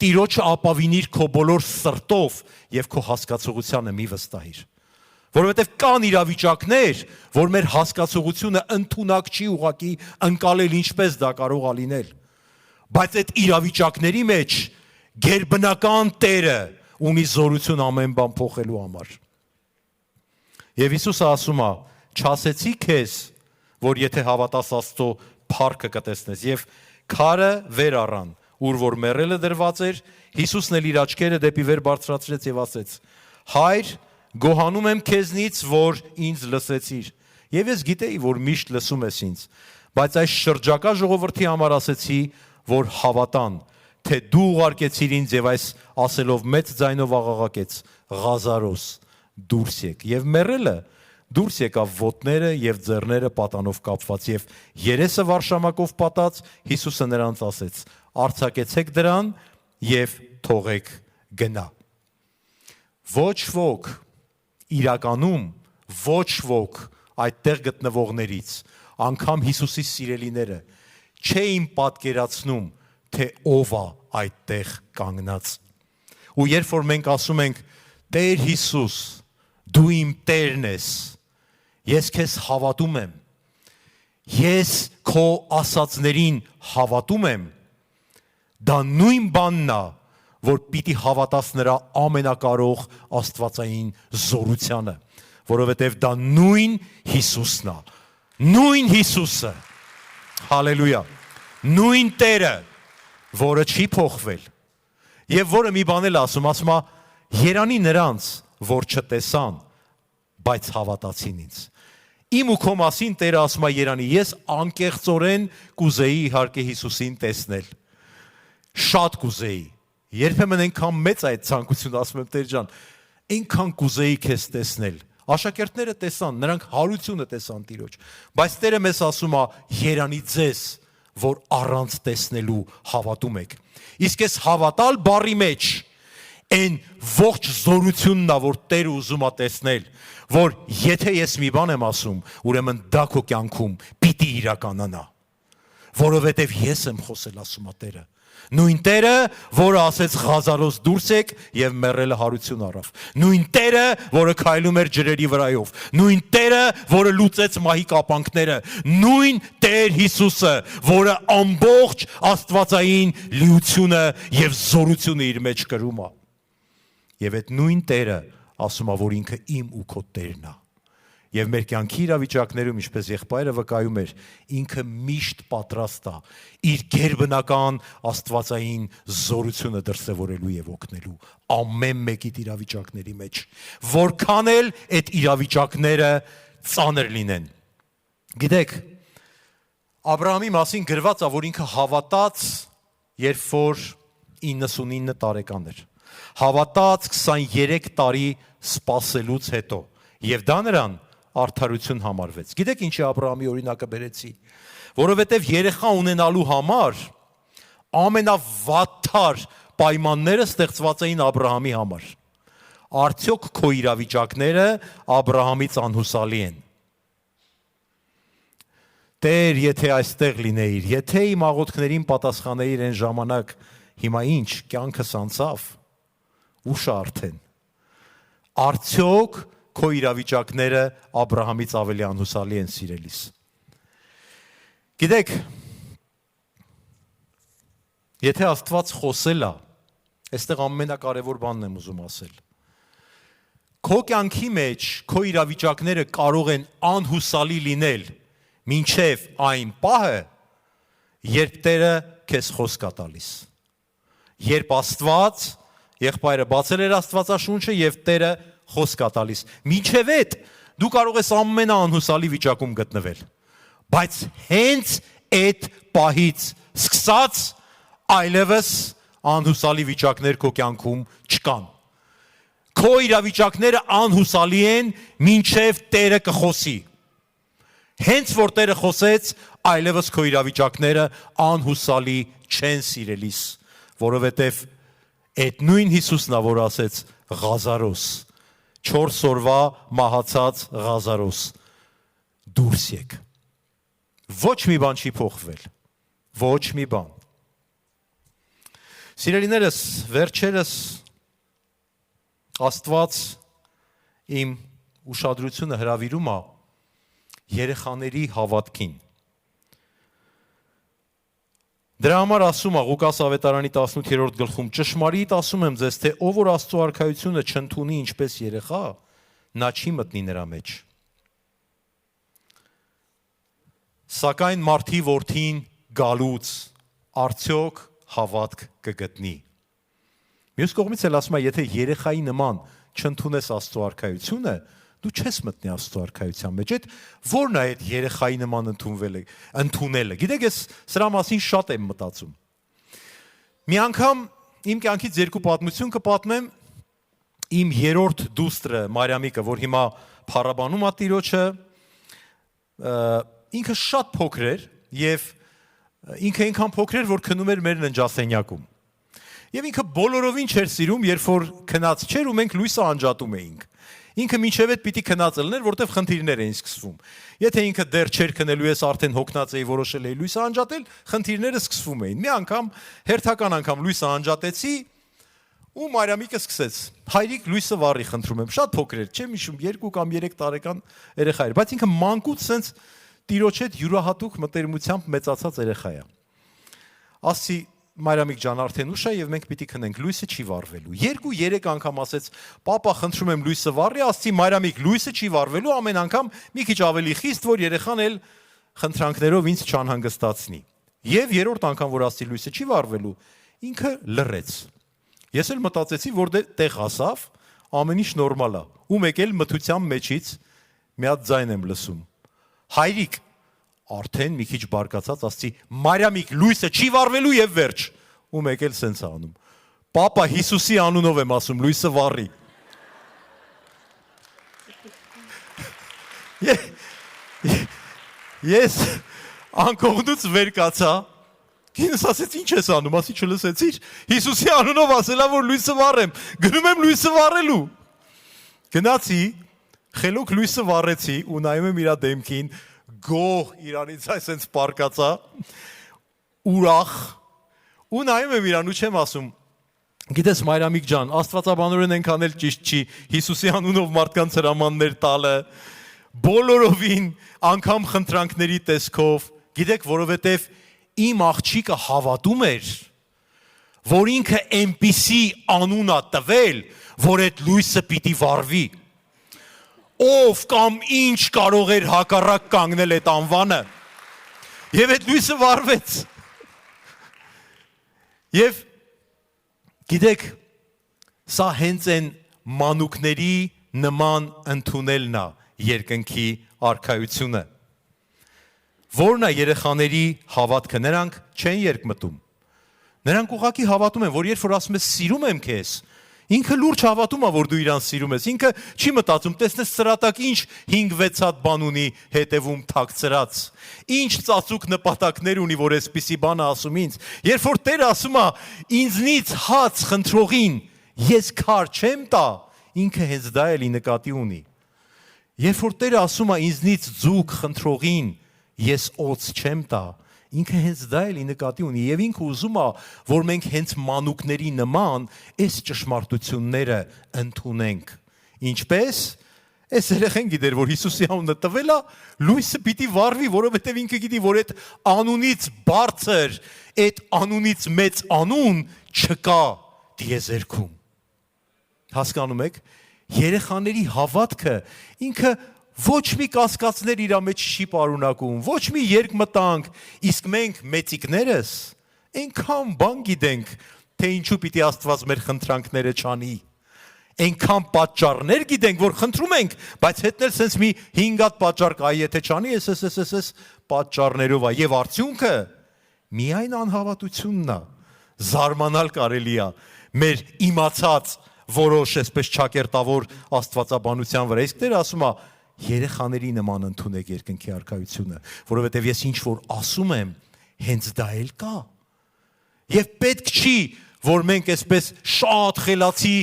Տիրոջը ապավինիր քո բոլոր սրտով եւ քո հասկացողությանը մի վստահիր։ Որովհետեւ կան իրավիճակներ, որ մեր հասկացողությունը ընդունակ չի ուղակի ընկալել ինչպես դա կարող է լինել։ Բայց այդ իրավիճակների մեջ գերբնական Տերը ունի զորություն ամեն բան փոխելու համար։ Եվ Հիսուսը ասում է. «Չասեցի քեզ, որ եթե հավատաս Աստծո, փառքը կտեսնես»։ Եվ քարը վեր առան, ուր որ մեռելը դրված էր, Հիսուսն էլ իր աչքերը դեպի վեր բարձրացրեց եւ ասեց. «Հայր, գոհանում եմ քեզնից, որ ինձ լսեցիր։ Եվ ես գիտեի, որ միշտ լսում ես ինձ, բայց այս շրջակա ժողովրդի համար ասեցի, որ հավատան, թե դու ուղարկեցիր ինձ եւ այս ասելով մեծ ձայնով աղաղակեց. Ղազարոս, դուրս եկ»։ Եվ մեռելը դուրս եկավ ոտները եւ ձեռները պատանով կապված եւ երեսը վարշամակով պատած, Հիսուսը նրանց ասեց. «Արձակեցեք դրան եւ թողեք գնա»։ Ոչ ոք իրականում ոչ ոք այդտեղ գտնվողներից, անգամ Հիսուսի սիրելիները չէին պատկերացնում, թե ով է այդտեղ կանգնած։ Ու երբ որ մենք ասում ենք. «Տեր Հիսուս, դու իմ Տերն ես, ես քեզ հավատում եմ, ես քո ասածներին հավատում եմ», դա նույն բանն է, որ պիտի հավատաս նրա ամենակարող աստվածային զորությանը, որովհետև դա նույն Հիսուսն է, նույն Հիսուսը, հալելույա, նույն Տերը, որը չի փոխվել, եւ որը մի բան էլ ասում է. «Երանի նրանց, որ չտեսան, բայց հավատացին ինձ»։ Իմ ու քո մասին Տերը ասում է երանի, ես անկեղծորեն կուզեի իհարկե Հիսուսին տեսնել, շատ կուզեի, երբեմն այնքան մեծ այդ ցանկությունը, ասում եմ Տեր ջան, այնքան կուզեի քեզ տեսնել։ Աշակերտները տեսան, նրանք հարությունը տեսան Տիրոջ, բայց Տերը մեզ ասում է երանի ձեզ, որ առանց տեսնելու հավատում եք։ Իսկ այս հավատալ բառի մեջ այն ողջ զորությունն է, որ Տերը ուզում է տեսնել, որ եթե ես մի բան եմ ասում, ուրեմն դա քո կյանքում պիտի իրականանա, որովհետև ես եմ խոսել, ասում է Տերը։ Նույն Տերը, որը ասեց Ղազարոս դուրս եք եւ մեռելը հարություն առավ։ Նույն Տերը, որը քայլում էր ջրերի վրայով։ Նույն Տերը, որը լուծեց մահի կապանքները։ Նույն Տեր Հիսուսը, որը ամբողջ աստվածային լիությունը եւ զորությունը իր մեջ կրում է։ Եվ այդ նույն Տերը ասում է, որ ինքը իմ ու քո Տերն է։ Եվ մեր կյանքի իրավիճակներում, ինչպես եղբայրը վկայում էր, ինքը միշտ պատրաստ է իր գերբնական աստվածային զորությունը դրսևորելու եւ օգնելու ամեն մեկի իրավիճակների մեջ, որքան էլ այդ իրավիճակները ծանր լինեն։ Գիտեք, Աբրահամի մասին գրված է, որ ինքը հավատաց, երբ որ 99 տարեկան էր։ Հավատաց 23 տարի սպասելուց հետո, եւ դա նրան արդարություն համարվեց։ Գիտեք ինչի Աբրահամի օրինակը բերեցի, որովհետև երեխա ունենալու համար ամենավատթար պայմանները ստեղծված էին Աբրահամի համար։ Արդյոք քո իրավիճակները Աբրահամից անհուսալի են։ Տեր, եթե այստեղ լինեիր, եթե իմ աղոթքներին պատասխանեիր այն ժամանակ, հիմա ինչ, կյանքս անցավ, ուշ արդեն։ Արդյոք քո իրավիճակները Աբրահամից ավելի անհուսալի են, սիրելիս։ Գիտեք, եթե Աստված խոսել է, այստեղ ամենակարևոր բանն եմ ուզում ասել։ Քո կյանքի մեջ քո իրավիճակները կարող են անհուսալի լինել, մինչև այն պահը, երբ Տերը քեզ խոսք է տալիս։ Երբ Աստված, եղբայրը բացել էր Աստվածաշունչը եւ Տերը խոսք է տալիս։ Մինչև այդ դու կարող ես ամենաանհուսալի վիճակում գտնվել։ Բայց հենց այդ պահից սկսած այլևս անհուսալի վիճակներ քո կյանքում չկան։ Քո իրավիճակները անհուսալի են, մինչև Տերը կխոսի։ Հենց որ Տերը խոսեց, այլևս քո իրավիճակները անհուսալի չեն, սիրելիս, որովհետև այդ նույն Հիսուսն է, որ ասեց Ղազարոս, 4 օրվա մահացած Ղազարոս, դուրս եկ։ Ոչ մի բան չի փոխվել, ոչ մի բան։ Սիրելիներս, վերջերս Աստված իմ ուշադրությունը հրավիրում է երեխաների հավատքին։ Դրա համար ասում է Ղուկաս ավետարանի 18-րդ գլխում. ճշմարիտ ասում եմ ձեզ, թե ով որ Աստծո արքայությունը չընդունի ինչպես երեխա, նա չի մտնի նրա մեջ։ Սակայն մարդի որդին գալուց արդյոք հավատք կգտնի։ Մյուս կողմից էլ ասում է, եթե երեխայի նման չընդունես Աստծո արքայությունը, դու չես մտնի Աստծո արքայության մեջ։ Այդ ո՞րն է այդ երեխայի նման ընդունելը։ Գիտեք, ես սրա մասին շատ եմ մտածում։ Մի անգամ իմ կյանքից երկու պատմություն կպատմեմ։ Իմ երրորդ դուստրը Մարիամիկը, որ հիմա փառաբանում է Տիրոջը, ինքը շատ փոքր էր եւ ինքը այնքան փոքր էր, որ քնում էր մեր ննջասենյակում։ Եվ ինքը բոլորովին չէր սիրում, երբ որ քնած չէր ու մենք լույսը անջատում էինք։ Ինքը մինչև այդ պիտի քնած լներ, որտեվ խնդիրներ էին սկսվում։ Եթե ինքը դեռ չէր քնելու, ես արդեն հոգնած էի, որոշել էի լույսը անջատել, խնդիրները սկսվում էին։ Մի անգամ, հերթական անգամ լույսը անջատեցի ու Մարիամիկը սկսեց. հայրիկ լույսը վառի, խնդրում եմ, շատ փոքր էր, չեմ հիշում, 2 կամ 3 տարեկան երեխա էր, բայց ինքը մանկուց սենց Տիրոջ հետ յուրահատուկ մտերմությամբ մեծացած երեխա է։ Ասի Մարիամիկ ջան, արդեն ուշ է եւ մենք պիտի քնենք, լույսը չի վառվելու։ 2-3 անգամ ասեց. «Պապա, խնդրում եմ լույսը վառի», ասի Մարիամիկ, լույսը չի վառվելու, ամեն անգամ մի քիչ ավելի խիստ, որ երեխան էլ խնդրանքներով ինձ չանհանգստացնի։ Եվ երրորդ անգամ, որ ասի լույսը չի վառվելու, ինքը լռեց։ Ես էլ մտածեցի, որ տեղ հասավ, ամեն ինչ նորմալ է։ Ու մեկ էլ մթության մեջից մի հատ ձայն եմ լսում. «Հայրիկ», արդեն մի քիչ բարկացած ասի. «Մարիամիկ, լույսը չի վառվելու եւ վերջ»։ Ու մեկ էլ սենց անում. «Պապա, Հիսուսի անունով եմ ասում, լույսը վառի»։ Ես անկողնուց վեր կացա, կինս ասեց, ինչ ես անում, ասի չլսեցիր, Հիսուսի անունով ասելա, որ լույսը վառեմ, գնում եմ լույսը վառելու։ Գնացի, խելոք լույսը վառեցի ու նայում եմ իրա դեմքին, գոհ իրանից այսենց պարկացա, ուրախ, ու նայում եմ իրան ու չեմ ասում, գիտես Մարիամիկ ջան, աստվածաբանորեն այնքան էլ ճիշտ չի, Հիսուսի անունով մարդկանց հրամաններ տալը, բոլորովին անգամ խնդրանքների տեսքով, գիտեք, որովհետև իմ աղջիկը հավատում էր, որ ինքը այնպիսի անուն է տվել, որ այդ լույսը պիտի վառվի։ Ով կամ ինչ կարող էր հակառակ կանգնել այդ անվանը։ Եվ այդ լույսը վառվեց։ Եվ գիտեք, սա հենց այն մանուկների նման ընդունելն է երկնքի արքայությունը։ Որն է երեխաների հավատքը, նրանք չեն երկմտում։ Նրանք ուղղակի հավատում են, որ երբ որ ասում ես սիրում եմ քեզ, ինքը լուրջ հավատում է, որ դու իրան սիրում ես, ինքը չի մտածում, տեսնես սրատակ ինչ 5-6 հատ բան ունի հետևում թաքցրած, ինչ ծածուկ նպատակներ ունի, որ այսպիսի բանը ասում ինձ, երբ որ Տերը ասում է ինձնից հաց խնդրողին ես քար չեմ տա, ինքը հենց դա էլի նկատի ունի։ Երբ որ Տերը ասում է ինձնից ձուկ խնդրողին ես օծ չեմ տա, ինքը հենց դա էլի նկատի ունի եւ ինքը ուզում է, որ մենք հենց մանուկների նման այս ճշմարտությունները ընդունենք։ Ինչպես? Այս երեխեն գիտեր, որ Հիսուսի անունը տվել է, լույսը պիտի վառվի, որովհետեւ ինքը գիտի, որ այդ անունից բարձր, այդ անունից մեծ անուն չկա դիեզերքում։ Հասկանում եք? Երեխաների հավատքը ինքը ոչ մի կասկածներ իր մեջ չի պարունակում, ոչ մի երկմտանք, իսկ մենք մեծիկներս այնքան բան գիտենք, թե ինչու պիտի Աստված մեր խնդրանքները չանի։ Այնքան պատճառներ գիտենք, որ խնդրում ենք, բայց հետն էլ սենց մի 5 հատ պատճառ կա, եթե չանի, էս պատճառներով է, եւ արդյունքը միայն անհավատությունն է։ Զարմանալ կարելի է մեր իմացած որոշ այսպես ճակերտավոր աստվածաբանության վրա։ Իսկ Տերը ասում է երեխաների նման ընդունեք երկնքի արքայությունը, որովհետև ես ինչ որ ասում եմ, հենց դա էլ կա։ Եվ պետք չի, որ մենք այսպես շատ խելացի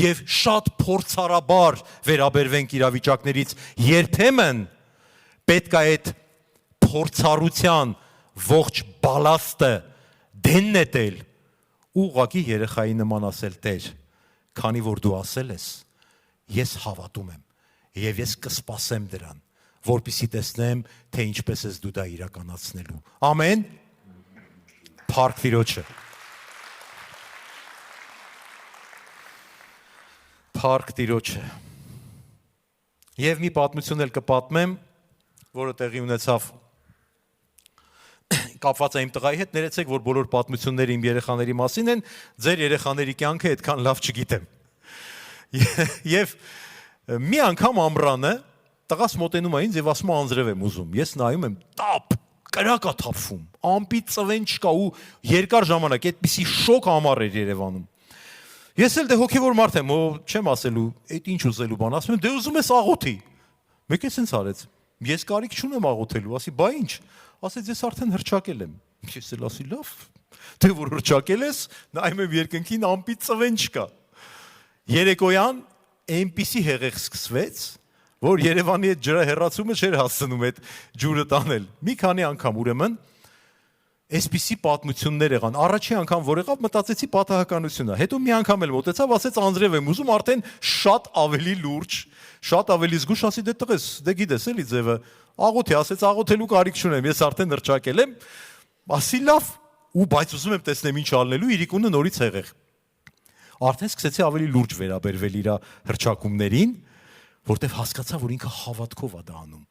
եւ շատ փորձարաբար վերաբերվենք իրավիճակներից, երբեմն պետք է այդ փորձառության ողջ բալաստը դեն նետել ուղղակի երեխայի նման ասել. Տեր, քանի որ դու ասել ես, ես հավատում եմ եւ ես կսպասեմ դրան, որպեսզի տեսնեմ, թե ինչպես ես դու դա իրականացնելու։ Ամեն։ Փառք Տիրոջը։ Փառք Տիրոջը։ Եվ մի պատմություն էլ կպատմեմ, որը տեղի ունեցավ կապված է իմ տղայի հետ, ներեցեք, որ բոլոր պատմությունները իմ երեխաների մասին են, ձեր երեխաների կյանքը այդքան լավ չգիտեմ։ Եվ մի անգամ ամռանը տղաս մոտենում է ինձ եւ ասում է անձրև եմ ուզում։ Ես նայում եմ, տապ, կրակա թափվում, ամպի ծվեն չկա ու երկար ժամանակ այդպիսի շոկ ամառ էր Երևանում։ Ես էլ դե հոգևոր մարդ եմ, չեմ ասելու, այդ ինչ ուզելու բան, ասում եմ, դե ուզում ես աղոթի։ Մեկը սենց արեց։ Ես կարիք չունեմ աղոթելու, ասի, բա ինչ։ Ասեց, ես արդեն հրճակել եմ։ Ես էլ ասի, լավ։ Դե որ հրճակել ես, նայում եմ երկնքին ամպի ծվեն չկա։ Երեկոյան այնպիսի հեղեղ սկսվեց, որ Երևանի այդ ջրահեռացումը չէր հասցնում այդ ջուրը տանել։ Մի քանի անգամ ուրեմն այսպիսի պատմություններ եղան։ Առաջի անգամ որ եղավ, մտածեցի պատահականություն է։ Հետո մի անգամ էլ մոտեցավ, ասեց անձրև եմ ուզում, արդեն շատ ավելի լուրջ, շատ ավելի զգուշ, ասի դե տղես, դե գիտես էլի ձևը, աղոթի, ասեց աղոթելու կարիք չունեմ, ես արդեն հրճակել եմ, ասի լավ, ու բայց ուզում եմ տեսնեմ ինչ ալնելու, իրիկունը նորից եղեղ։ Արդեն սկսեցի ավելի լուրջ վերաբերվել իր հրճակումներին, որտեվ հասկացա, որ ինքը հավատքով է դա անում։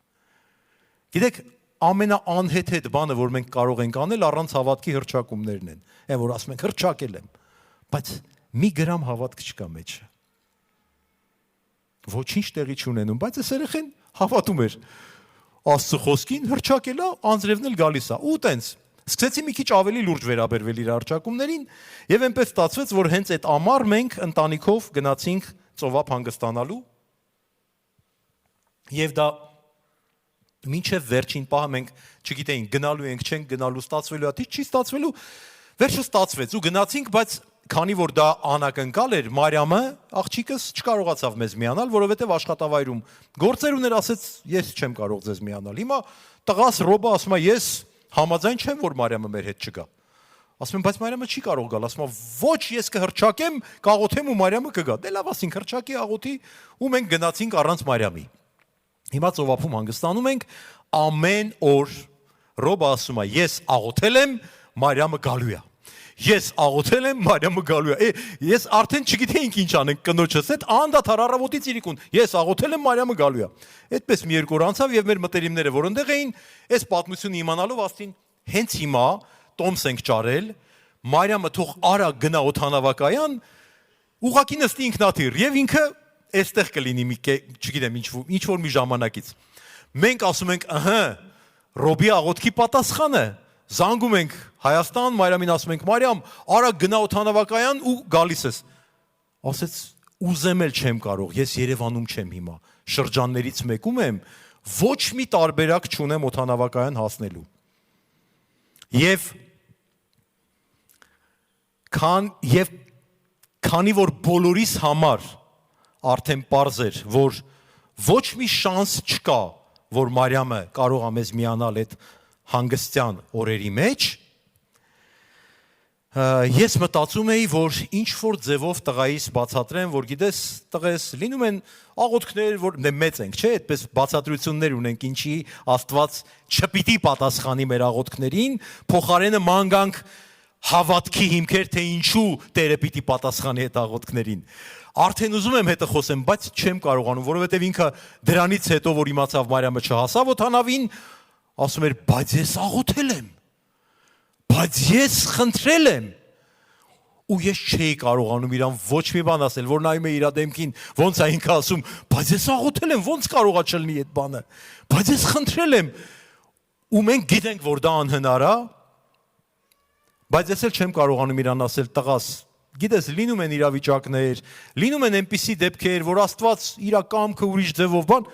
Գիտեք, ամենաանհեթեթ բանը, որ մենք կարող ենք անել, առանց հավատքի հրճակումներն են։ Այն որ ասում ենք հրճակել եմ, բայց մի գրամ հավատք չկա մեջը։ Ոչինչ տեղի չունենում, բայց այս երեխեն հավատում էր։ Աստծո խոսքին հրճակել է, անձրևն էլ գալիս է։ Ու տենց սկսեցի մի քիչ ավելի լուրջ վերաբերվել իր հրճակումներին, եւ այնպես ստացվեց, որ հենց այդ ամառ մենք ընտանիքով գնացինք ծովափ հանգստանալու։ Եվ դա մինչև վերջին պահը մենք չգիտեինք գնալու ենք, չենք գնալու, ստացվելու է, թե չի ստացվելու, վերջը ստացվեց ու գնացինք, բայց քանի որ դա անակնկալ էր, Մարիամը, աղջիկս չկարողացավ մեզ միանալ, որովհետև աշխատավայրում գործեր ուներ, ասեց, ես չեմ կարող ձեզ միանալ։ Հիմա տղաս Ռոբը ասում է, ես համաձայն չեմ, որ Մարիամը մեր հետ չգա։ Ասում եմ, բայց Մարիամը չի կարող գալ, ասում է, ոչ, ես կհրճակեմ, կաղոթեմ ու Մարիամը կգա։ Դե լավ, ասինք հրճակի, աղոթի, ու մենք գնացինք առանց Մարիամի։ Հիմա ծովափում հանգստանում ենք, ամեն օր Ռոբը ասում է, ես աղոթել եմ, Մարիամը գալու է։ Ես աղոթել եմ, Մարիամը գալու է։ Ես արդեն չգիտեինք ինչ անենք կնոջս հետ, անդադար առավոտից իրիկուն։ Ես աղոթել եմ, Մարիամը գալու է։ Այդպես մի երկու օր անցավ եւ մեր մտերիմները, որ այնտեղ էին, այս պատմությունը իմանալով ասին, հենց հիմա տոմս ենք ճարել, Մարիամը թող արագ գնա օդանավակայան, ուղակի նստի ինքնաթիռ եւ ինքը այստեղ կլինի մի, չգիտեմ, ինչ որ մի ժամանակից։ Մենք ասում ենք, ըհը, Ռոբի աղոթքի պատասխանը, զանգում ենք Հայաստան, Մարիամին ասում ենք, Մարիամ, արագ գնա օդանավակայան ու գալիս ես։ Ասեց, ուզեմ էլ չեմ կարող, ես Երևանում չեմ հիմա, շրջաններից մեկում եմ, ոչ մի տարբերակ չունեմ օդանավակայան հասնելու։ Եվ քանի որ բոլորիս համար արդեն պարզ էր, որ ոչ մի շանս չկա, որ Մարիամը կարող է մեզ միանալ այդ հանգստյան օրերի մեջ, ես մտածում էի, որ ինչ որ ձևով տղայիս բացատրեմ, որ գիտես, տղես, լինում են աղոթքներ, որ մեծ ենք, չէ, այդպես բացատրություններ ունենք, ինչի Աստված չպիտի պատասխանի մեր աղոթքներին, փոխարենը մանկանք հավատքի հիմքեր, թե ինչու Տերը պիտի պատասխանի այդ աղոթքներին։ Արդեն ուզում եմ հետը խոսեմ, բայց չեմ կարողանում, որովհետև ինքը դրանից հետո, որ իմացավ Մարիամը չհասավ օդանավին, ասում էր, բայց ես աղոթել եմ, բայց ես խնդրել եմ, ու ես չէի կարողանում իրան ոչ մի բան ասել, որ նայում է իր դեմքին, ոնց է ինքը ասում, բայց ես աղոթել եմ, ոնց կարողա չլինի այդ բանը, բայց ես խնդրել եմ, ու մենք գիտենք, որ դա անհնար է, բայց ես էլ չեմ կարողանում իրան ասել, տղաս, գիտես, լինում են իրավիճակներ, լինում են այնպիսի դեպքեր, որ Աստված իր կամքը ուրիշ ձևով բան,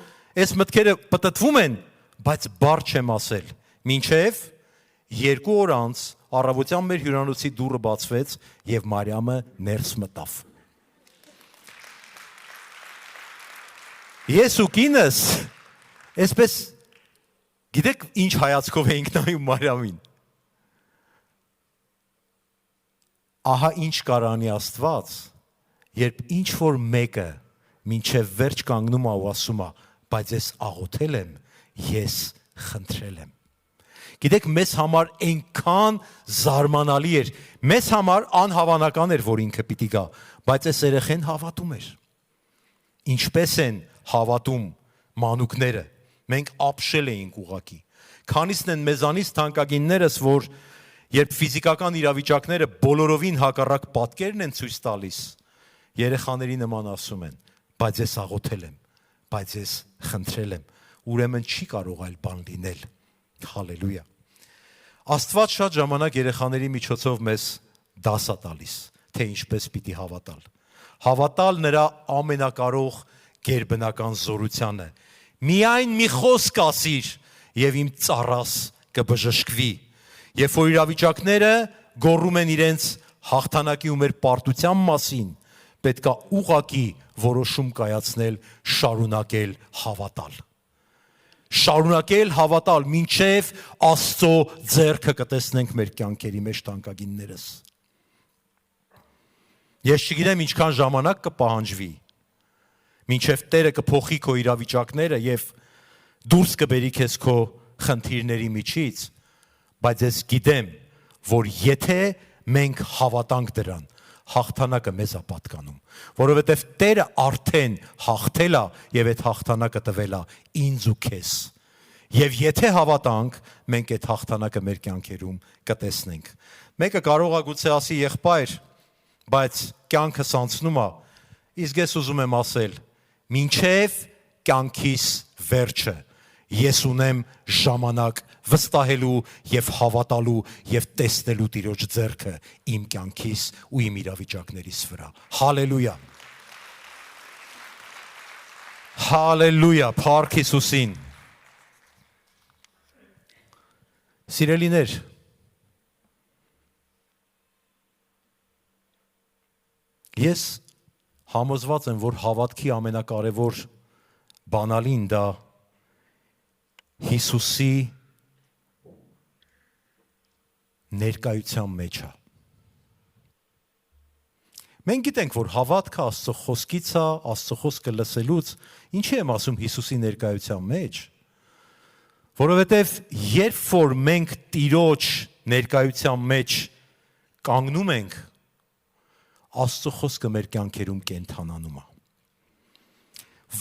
այս մտքերը պտտվում են, բայց բառ չեմ ասել, մինչև 2 օր անց առավոտյան մեր հյուրանոցի դուռը բացվեց եւ Մարիամը ներս մտավ։ Ես ու կինս այսպես գիտեք ինչ հայացքով էինք նայում Մարիամին։ ահա ինչ կարանի Աստված, երբ ինչ որ մեկը մինչև վերջ կանգնում է ու ասում է, բայց ես աղոթել եմ, ես խնդրել եմ։ Գիտեք, մեզ համար այնքան զարմանալի էր, մեզ համար անհավանական էր, որ ինքը պիտի գա, բայց այս երեխեն հավատում էր։ Ինչպես են հավատում մանուկները, մենք ապշել էինք ուղակի։ Քանիսն են մեզանից թանկագիններս, որ երբ ֆիզիկական իրավիճակները բոլորովին հակառակ պատկերն են ցույց տալիս, երեխաների նման ասում են, բայց ես աղոթել եմ, բայց ես խնդրել եմ, ուրեմն չի կարող այլ բան լինել։ Հալելույա։ Աստված շատ ժամանակ երեխաների միջոցով մեզ դաս է տալիս, թե ինչպես պիտի հավատալ։ Հավատալ նրա ամենակարող գերբնական զորությանը։ Միայն մի խոսք ասիր, եւ իմ ծառաս կբժշկվի։ Երբ որ իրավիճակները գոռում են իրենց հաղթանակի ու մեր պարտության մասին, պետք է ուղղակի որոշում կայացնել, շարունակել հավատալ։ Շարունակել հավատալ, մինչև Աստծո ձեռքը կտեսնենք մեր կյանքերի մեջ տանկագիններս։ Ես չգիտեմ ինչքան ժամանակ կպահանջվի, մինչև Տերը կփոխի քո իրավիճակները եւ դուրս կբերի քեզ քո խնդիրների միջից, բայց ես գիտեմ, որ եթե մենք հավատանք դրան, հաղթանակը մեզ է պատկանում, որովհետև Տերը արդեն հաղթել է եւ այդ հաղթանակը տվել է ինձ ու քեզ։ Եվ եթե հավատանք, մենք այդ հաղթանակը մեր կյանքերում կտեսնենք։ Մեկը կարող է գուցե ասի եղբայր, բայց կյանքս անցնում է, իսկ ես ուզում եմ ասել, մինչև կյանքիս վերջը ես ունեմ ժամանակ վստահելու եւ հավատալու եւ տեսնելու Տիրոջ ձեռքը իմ կյանքիս ու իմ իրավիճակներիս վրա։ Հալելույա։ Հալելույա, փառք Հիսուսին։ Սիրելիներ, ես համոզված եմ, որ հավատքի ամենակարևոր բանալին դա Հիսուսի ներկայության մեջ է։ Մենք գիտենք, որ հավատքը Աստծո խոսքից է, Աստծո խոսքը լսելուց, ինչի եմ ասում Հիսուսի ներկայության մեջ, որովհետև երբ որ մենք Տիրոջ ներկայության մեջ կանգնում ենք, Աստծո խոսքը մեր կյանքերում կենթանանում է։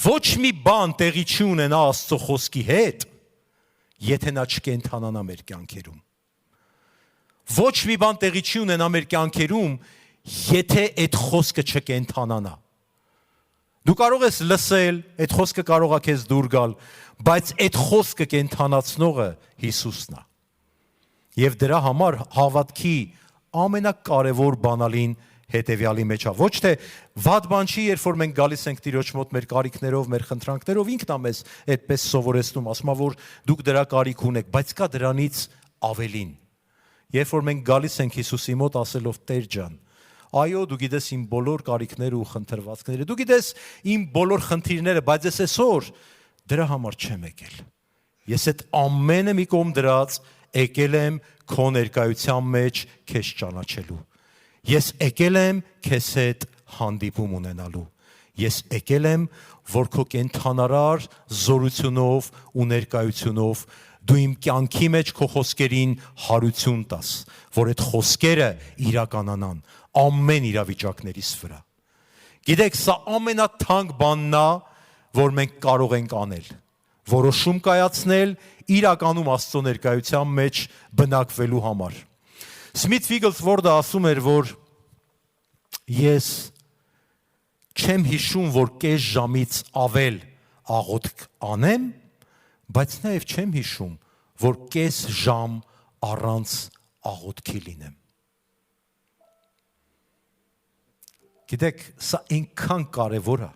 Ոչ մի բան տեղի չի ունենա Աստծո խոսքի հետ, եթե նա չկենթանանա մեր կյանքերում։ Ոչ մի բան տեղի չի ունենա մեր կյանքերում, եթե այդ խոսքը չկենթանանա։ Դու կարող ես լսել, այդ խոսքը կարող է քեզ դուր գալ, բայց այդ խոսքը կենթանացնողը Հիսուսն է։ Եվ դրա համար հավատքի ամենակարևոր բանալին հետևյալի մեջ է։ Ոչ թե վատ բան չի, երբ որ մենք գալիս ենք Տիրոջ մոտ մեր կարիքներով, մեր խնդրանքներով, ինքն է մեզ այդպես սովորեցնում, ասում է, որ դուք դրա կարիք ունեք, բայց կա դրանից ավելին։ Երբ որ մենք գալիս ենք Հիսուսի մոտ ասելով Տեր ջան, այո, դու գիտես իմ բոլոր կարիքները ու խնդրվածքները, դու գիտես իմ բոլոր խնդիրները, բայց ես այսօր դրա համար չեմ եկել։ Ես այդ ամենը մի կողմ դրած եկել եմ քո ներկայության մեջ քեզ ճանաչելու։ Ես եկել եմ քեզ հետ հանդիպում ունենալու։ Ես եկել եմ, որ քո կենթանարար զորությունով ու ներկայությունով դու իմ կյանքի մեջ քո խոսքերին հարություն տաս, որ այդ խոսքերը իրականանան ամեն իրավիճակներիս վրա։ Գիտեք, սա ամենաթանկ բանն է, որ մենք կարող ենք անել։ Որոշում կայացնել իրականում Աստծո ներկայության մեջ բնակվելու համար։ Սմիթ Վիգլսվորդը ասում էր, որ ես չեմ հիշում, որ կես ժամից ավել աղոթք անեմ, բայց նաև չեմ հիշում, որ կես ժամ առանց աղոթքի լինեմ։ Գիտեք, սա այնքան կարևոր է։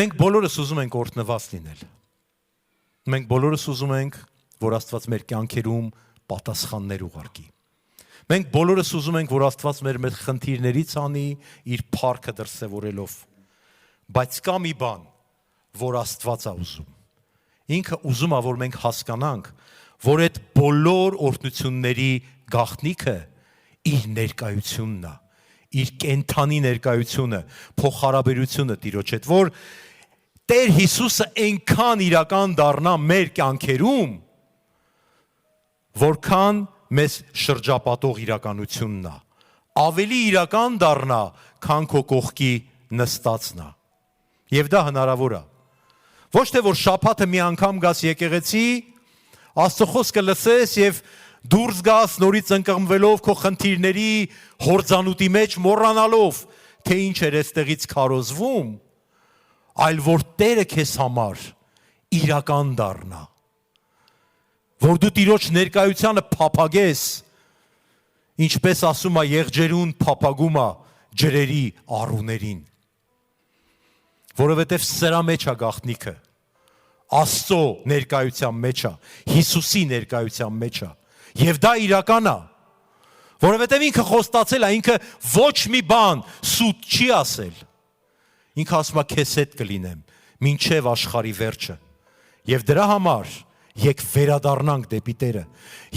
Մենք բոլորս ուզում ենք օրհնված լինել։ Մենք բոլորս ուզում ենք, որ Աստված մեր կյանքերում պատասխաններ ուղարկի։ Մենք բոլորս ուզում ենք, որ Աստված մեր խնդիրներից անի իր փառքը դրսևորելով։ Բայց կա մի բան, որ Աստված է ուզում։ Ինքը ուզում է, որ մենք հասկանանք, որ այդ բոլոր օրհնությունների գաղտնիքը իր ներկայությունն է, իր կենթանի ներկայությունը, փոխհարաբերությունը Տիրոջ հետ, որ Տեր Հիսուսը այնքան իրական դառնա մեր կյանքերում, որքան մեզ շրջապատող իրականությունն է, ավելի իրական դառնա, քան քո կողքի նստածն է։ Եվ դա հնարավոր է։ Ոչ թե որ շաբաթը մի անգամ գաս եկեղեցի, Աստծո խոսքը լսես եւ դուրս գաս նորից ընկղմվելով քո խնդիրների հորձանուտի մեջ մոռանալով, թե ինչ էր այստեղից քարոզվում, այլ որ Տերը քեզ համար իրական դառնա, որ դու Տիրոջ ներկայությանը փափագես, ինչպես ասում է եղջերուն փափագում է ջրերի առուներին, որովհետև սրա մեջ է գաղտնիքը, Աստծո ներկայության մեջ է, Հիսուսի ներկայության մեջ է, եւ դա իրական է, որովհետև ինքը խոստացել է, ինքը ոչ մի բան սուտ չի ասել, ինքը ասում է քեզ հետ կլինեմ, մինչև աշխարհի վերջը, եւ դրա համար եկ վերադառնանք դեպի Տերը,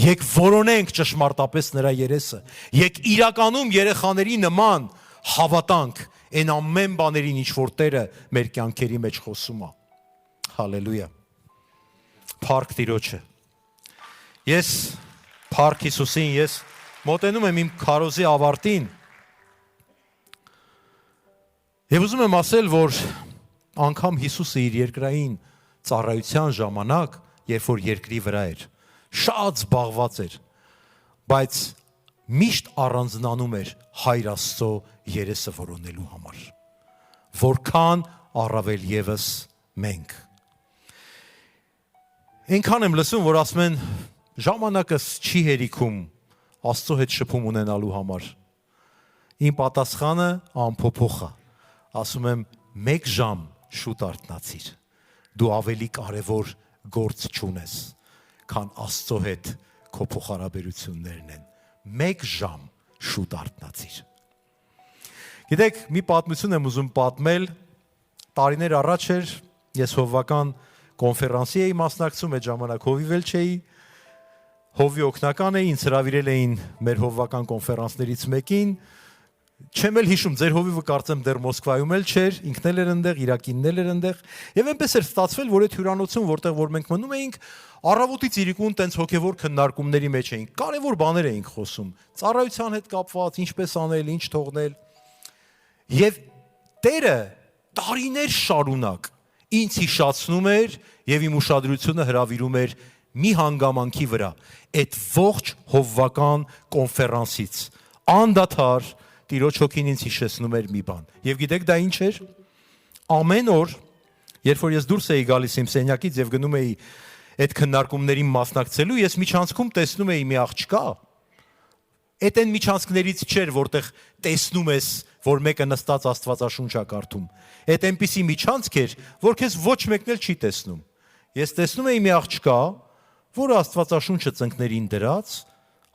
եկ որոնենք ճշմարտապես նրա երեսը, եկ իրականում երեխաների նման հավատանք այն ամեն բաներին, ինչ որ Տերը մեր կյանքերի մեջ խոսում է։ Հալելույա։ Փառք Տիրոջը։ Ես փառք Հիսուսին, ես մոտենում եմ իմ քարոզի ավարտին։ Եվ ուզում եմ ասել, որ անգամ Հիսուսը իր երկրային ծառայության ժամանակ, երբ որ երկրի վրա էր, շատ զբաղված էր, բայց միշտ առանձնանում էր Հայր Աստծո երեսը որոնելու համար, որքան առավել ևս մենք։ Այնքան եմ լսում, որ ասում են, ժամանակս չի հերիքում Աստծո հետ շփում ունենալու համար։ Իմ պատասխանը անփոփոխ է, ասում եմ, 1 ժամ շուտ արթնացիր, դու ավելի կարևոր գործ չունես, քան Աստծո հետ քո փոխհարաբերություններն են, 1 ժամ շուտ արթնացիր։ Գիտեք, մի պատմություն եմ ուզում պատմել, տարիներ առաջ էր, ես հովվական կոնֆերանսի էի մասնակցում, այդ ժամանակ հովիվել չէի, հովվի օգնական էի, ինձ հրավիրել էին մեր հովվական կոնֆերանսներից մեկին, չեմ էլ հիշում, ձեր հովիվը կարծեմ դեռ Մոսկվայում էլ չէր, ինքն էլ էր ընդեղ, Իրակինն էլ էր ընդեղ, եւ այնպես էր ստացվել, որ այդ հյուրանոցում, որտեղ որ մենք մնում էինք, առավոտից իրիկուն տենց հոգեվոր քննարկումների մեջ էինք, կարևոր բաներ էինք խոսում, ծառայության հետ կապված, ինչպես անել, ինչ թողնել։ Եվ Տերը տարիներ շարունակ ինձ հիշացնում էր եւ իմ ուշադրությունը հրավիրում էր մի հանգամանքի վրա, այդ ողջ հովվական կոնֆերանսից, անդադար Տիրոջ հոգին ինձ հիշեցնում էր մի բան։ Եվ գիտեք դա ինչ էր։ Ամեն օր, երբ որ ես դուրս էի գալիս իմ սենյակից եւ գնում էի այդ քննարկումներին մասնակցելու, ես միջանցքում տեսնում էի մի աղջկա։ Այդ այն միջանցքներից չէր, որտեղ տեսնում ես, որ մեկը նստած Աստվածաշունչ է կարդում։ Այդ այնպիսի միջանցք էր, որ քեզ ոչ մեկն էլ չի տեսնում։ Ես տեսնում էի մի աղջկա, որը Աստվածաշունչը ծնկներին դրած,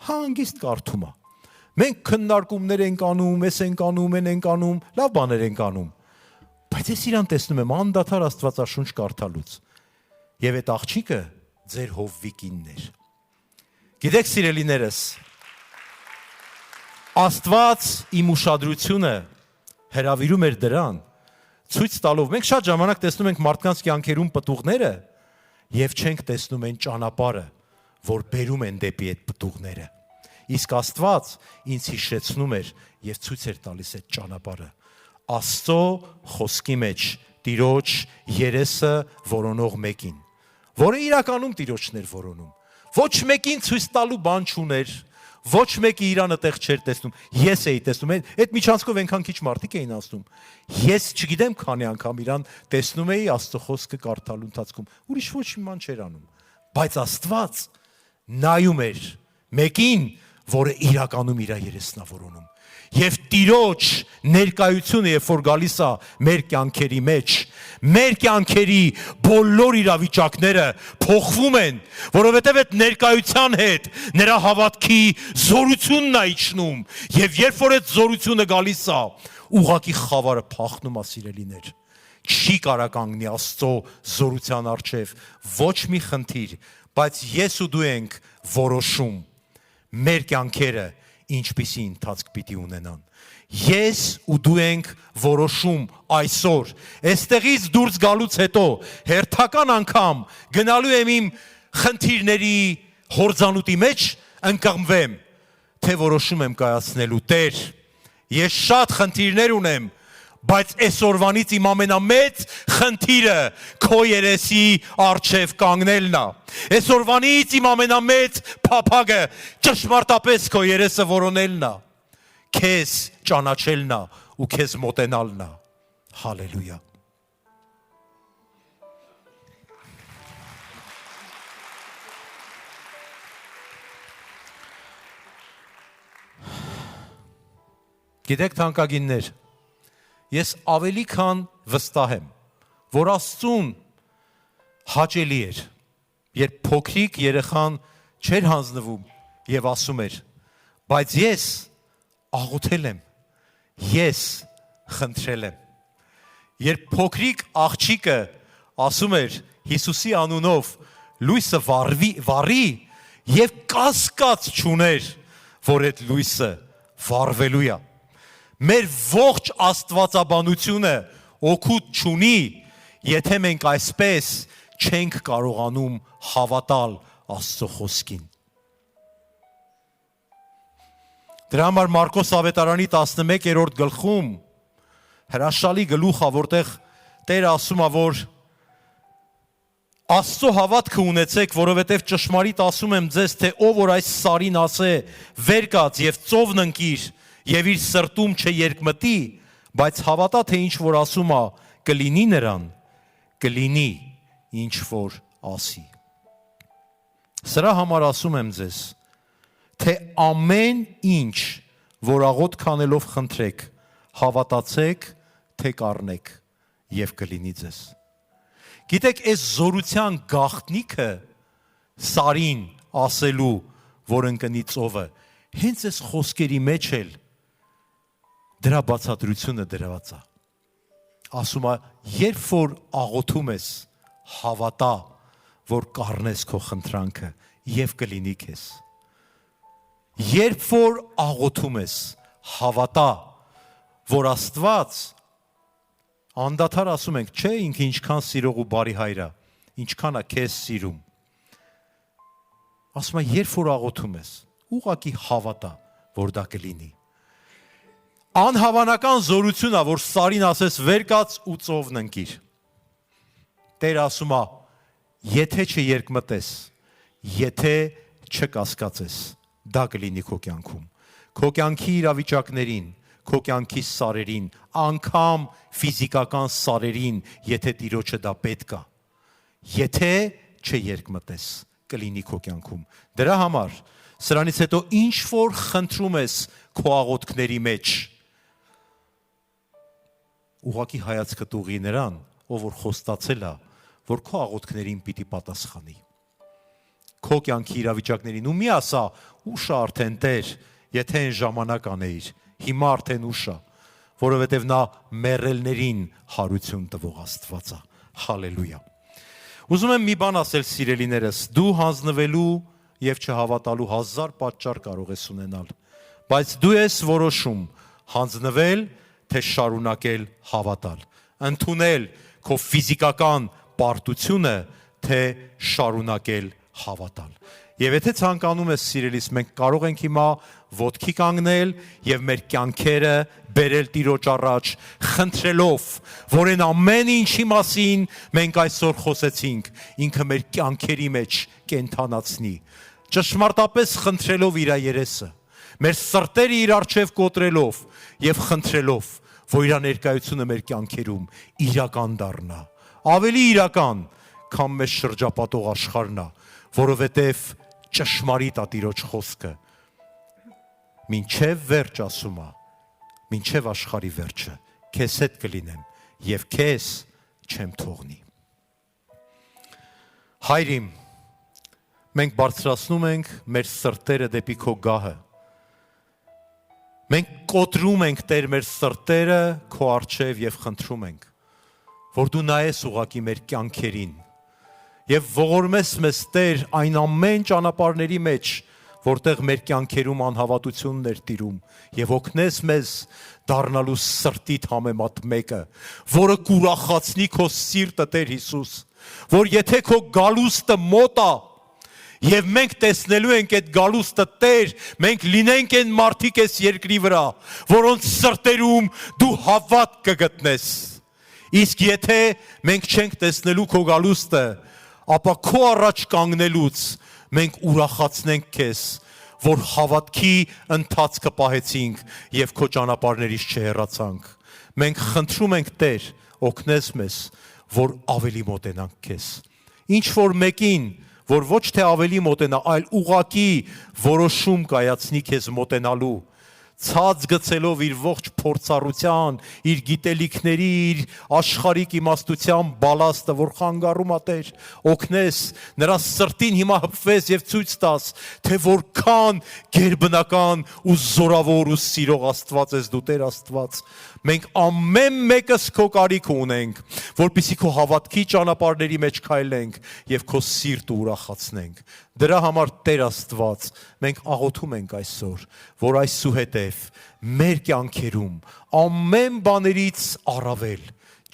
հանգիստ կարդում է։ Մենք քննարկումներ ենք անում, էս ենք անում, են ենք անում, լավ բաներ ենք անում։ Բայց ես իրան տեսնում եմ անդադար Աստվածաշունչ կարդալուց։ Եվ այդ աղջիկը ձեր հովվիկինն էր։ Գիտեք, սիրելիներս, Աստված իմ ուշադրությունը հրավիրում էր դրան, ցույց տալով, մենք շատ ժամանակ տեսնում ենք մարդկանց կյանքերում պտուղները եւ չենք տեսնում այն ճանապարհը, որ բերում են դեպի այդ պտուղները։ Իսկ Աստված ինձ հիշեցնում էր եւ ցույց էր տալիս այդ ճանապարհը։ Աստծո խոսքի մեջ Տիրոջ երեսը որոնող մեկին, որը իրականում Տիրոջն էր որոնում։ Ոչ մեկին ցույց տալու բան չուներ, ոչ մեկի իրանը տեղ չէր տեսնում։ Ես էի տեսնում, այդ միջանցքով այնքան քիչ մարդիկ էին ասում։ Ես չգիտեմ քանի անգամ իրան տեսնում էի Աստծո խոսքը կարդալու ընթացքում։ Ուրիշ ոչ մի բան չէր անում։ Բայց Աստված նայում էր մեկին, որը իրականում իր երեսն է որոնում։ Եվ Տիրոջ ներկայությունը, երբ որ գալիս է մեր կյանքերի մեջ, մեր կյանքերի բոլոր իրավիճակները փոխվում են, որովհետև այդ ներկայության հետ նրա հավատքի զորությունն է իջնում, եւ երբ որ այդ զորությունը գալիս է, ուղղակի խավարը փախնում է, սիրելիներ։ Չի կարա կանգնի Աստծո զորության առջև ոչ մի խնդիր, բայց ես ու դու ենք որոշում։ մեր կյանքերը ինչպիսի ընթացք պիտի ունենան։ Ես ու դու ենք որոշում այսօր, այստեղից դուրս գալուց հետո հերթական անգամ գնալու եմ իմ խնդիրների հորձանուտի մեջ ընկղմվեմ, թե որոշում եմ կայացնելու Տեր, ես շատ խնդիրներ ունեմ, բայց այսօրվանից իմ ամենամեծ խնդիրը քո երեսի առջև կանգնելն է։ Այսօրվանից իմ ամենամեծ փափագը ճշմարտապես քո երեսը որոնելն է, քեզ ճանաչելն է ու քեզ մոտենալն է։ Հալելույա։ Գիտեք թանկագիններ, ես ավելի քան վստահ եմ, որ Աստծուն հաճելի էր, երբ փոքրիկ երեխան չէր հանձնվում եւ ասում էր, բայց ես աղոթել եմ, ես խնդրել եմ։ Երբ փոքրիկ աղջիկը ասում էր Հիսուսի անունով լույսը վառի եւ կասկած չուներ, որ այդ լույսը վառվելու է։ Մեր ողջ աստվածաբանությունը օգուտ չունի, եթե մենք այսպես չենք կարողանում հավատալ Աստծո խոսքին։ Դրա համար Մարկոս ավետարանի 11-րդ գլխում հրաշալի գլուխ է, որտեղ Տերը ասում է, որ Աստծո հավատքը ունեցեք, որովհետև ճշմարիտ ասում եմ ձեզ, թե ով որ այս սարին ասե վեր կաց եւ ծովն ընկիր եւ իր սրտում չերկմտի, բայց հավատա թե ինչ որ ասում է կլինի նրան, կլինի ինչ որ ասի։ Սրա համար ասում եմ ձեզ, թե ամեն ինչ, որ աղոթք անելով խնդրեք, հավատացեք, թե կառնեք եւ կլինի ձեզ։ Գիտեք, այս զորության գաղտնիքը սարին ասելու, որ ընկնի ծովը, հենց այս խոսքերի մեջ էլ դրա բացատրությունը դրված է։ Ասում է, երբ որ աղոթում ես, հավատա, որ կառնես քո խնդրանքը եւ կլինի քեզ։ Երբ որ աղոթում ես, հավատա, որ Աստված անդադար ասում ենք, չէ, ինքը ինչքան սիրող ու բարի հայր է, ինչքան է քեզ սիրում։ Ասում է, երբ որ աղոթում ես, ուղղակի հավատա, որ դա կլինի։ Անհավանական զորություն է, որ սարին ասես վեր կաց ու ծովն ընկիր։ Տերը ասում է, եթե չերկմտես, եթե չկասկածես, դա կլինի քո կյանքում։ Քո կյանքի իրավիճակներին, քո կյանքի սարերին, անգամ ֆիզիկական սարերին, եթե Տիրոջը դա պետք է։ Եթե չերկմտես, կլինի քո կյանքում։ Դրա համար սրանից հետո ինչ որ խնդրում ես քո աղոթքների մեջ, ուղղակի հայացքդ ուղղի նրան, ով որ խոստացել է, որ քո աղոթքներին պիտի պատասխանի։ Քո կյանքի իրավիճակներին ու մի ասա, ուշ է արդեն Տեր, եթե այն ժամանակ անեիր, հիմա արդեն ուշ է, որովհետև նա մեռելներին հարություն տվող Աստված է։ Հալելույա։ Ուզում եմ մի բան ասել, սիրելիներս, դու հանձնվելու եւ չհավատալու 1000 պատճառ կարող ես ունենալ, բայց դու ես որոշում հանձնվել, թե շարունակել հավատալ, ընդունել քո ֆիզիկական պարտությունը, թե շարունակել հավատալ։ Եվ եթե ցանկանում ես, սիրելիս, մենք կարող ենք հիմա ոտքի կանգնել եւ մեր կյանքերը բերել Տիրոջ առաջ, խնդրելով, որ այն ամեն ինչի մասին մենք այսօր խոսեցինք, ինքը մեր կյանքերի մեջ կենթանացնի, ճշմարտապես խնդրելով իր երեսը, մեր սրտերը իր առջև կոտրելով եւ խնդրելով, որ իր ներկայությունը մեր կյանքերում իրական դառնա, ավելի իրական, քան մեզ շրջապատող աշխարհն է, որովհետև ճշմարիտ է Տիրոջ խոսքը։ Մինչև վերջ ասում է, մինչև աշխարհի վերջը, քեզ հետ կլինեմ եւ քեզ չեմ թողնի։ Հայր իմ, մենք բարձրացնում ենք մեր սրտերը դեպի քո գահը։ Մենք կոտրում ենք, Տեր, մեր սրտերը քո առջև եւ խնդրում ենք, որ դու նայես ուղղակի մեր կյանքերին եւ ողորմես մեզ, Տեր, այն ամեն ճանապարհների մեջ, որտեղ մեր կյանքերում անհավատությունն էր տիրում, եւ օգնես մեզ դառնալու սրտիդ համեմատ մեկը, որը կուրախացնի քո սիրտը, Տեր Հիսուս, որ եթե քո գալուստը մոտ է, եւ մենք տեսնելու ենք այդ գալուստը, Տեր, մենք լինենք այն մարդիկ այս երկրի վրա, որոնց սրտերում դու հավատ կգտնես։ Իսկ եթե մենք չենք տեսնելու քո գալուստը, ապա քո առաջ կանգնելուց մենք ուրախացնենք քեզ, որ հավատքի ընթացքը պահեցինք եւ քո ճանապարհներից չհեռացանք։ Մենք խնդրում ենք, Տեր, օգնես մեզ, որ ավելի մոտենանք քեզ։ Ինչ որ մեկին, որ ոչ թե ավելի մոտենա, այլ ուղակի որոշում կայացնի քեզ մոտենալու, ցած գցելով իր ողջ փորձառության, իր գիտելիքների, իր աշխարհիկ իմաստության բալաստը, որ խանգարում է, Տեր, օգնես, նրա սրտին հիմա հպվես եւ ցույց տաս, թե որքան գերբնական ու զորավոր ու սիրող Աստված ես դու, Տեր Աստված։ Մենք ամեն մեկս քո կարիքը ունենք, որպեսզի քո հավատքի ճանապարհների մեջ քայլենք եւ քո սիրտը ուրախացնենք։ Դրա համար, Տեր Աստված, մենք աղոթում ենք այսօր, որ այսուհետև մեր կյանքերում ամեն բաներից առավել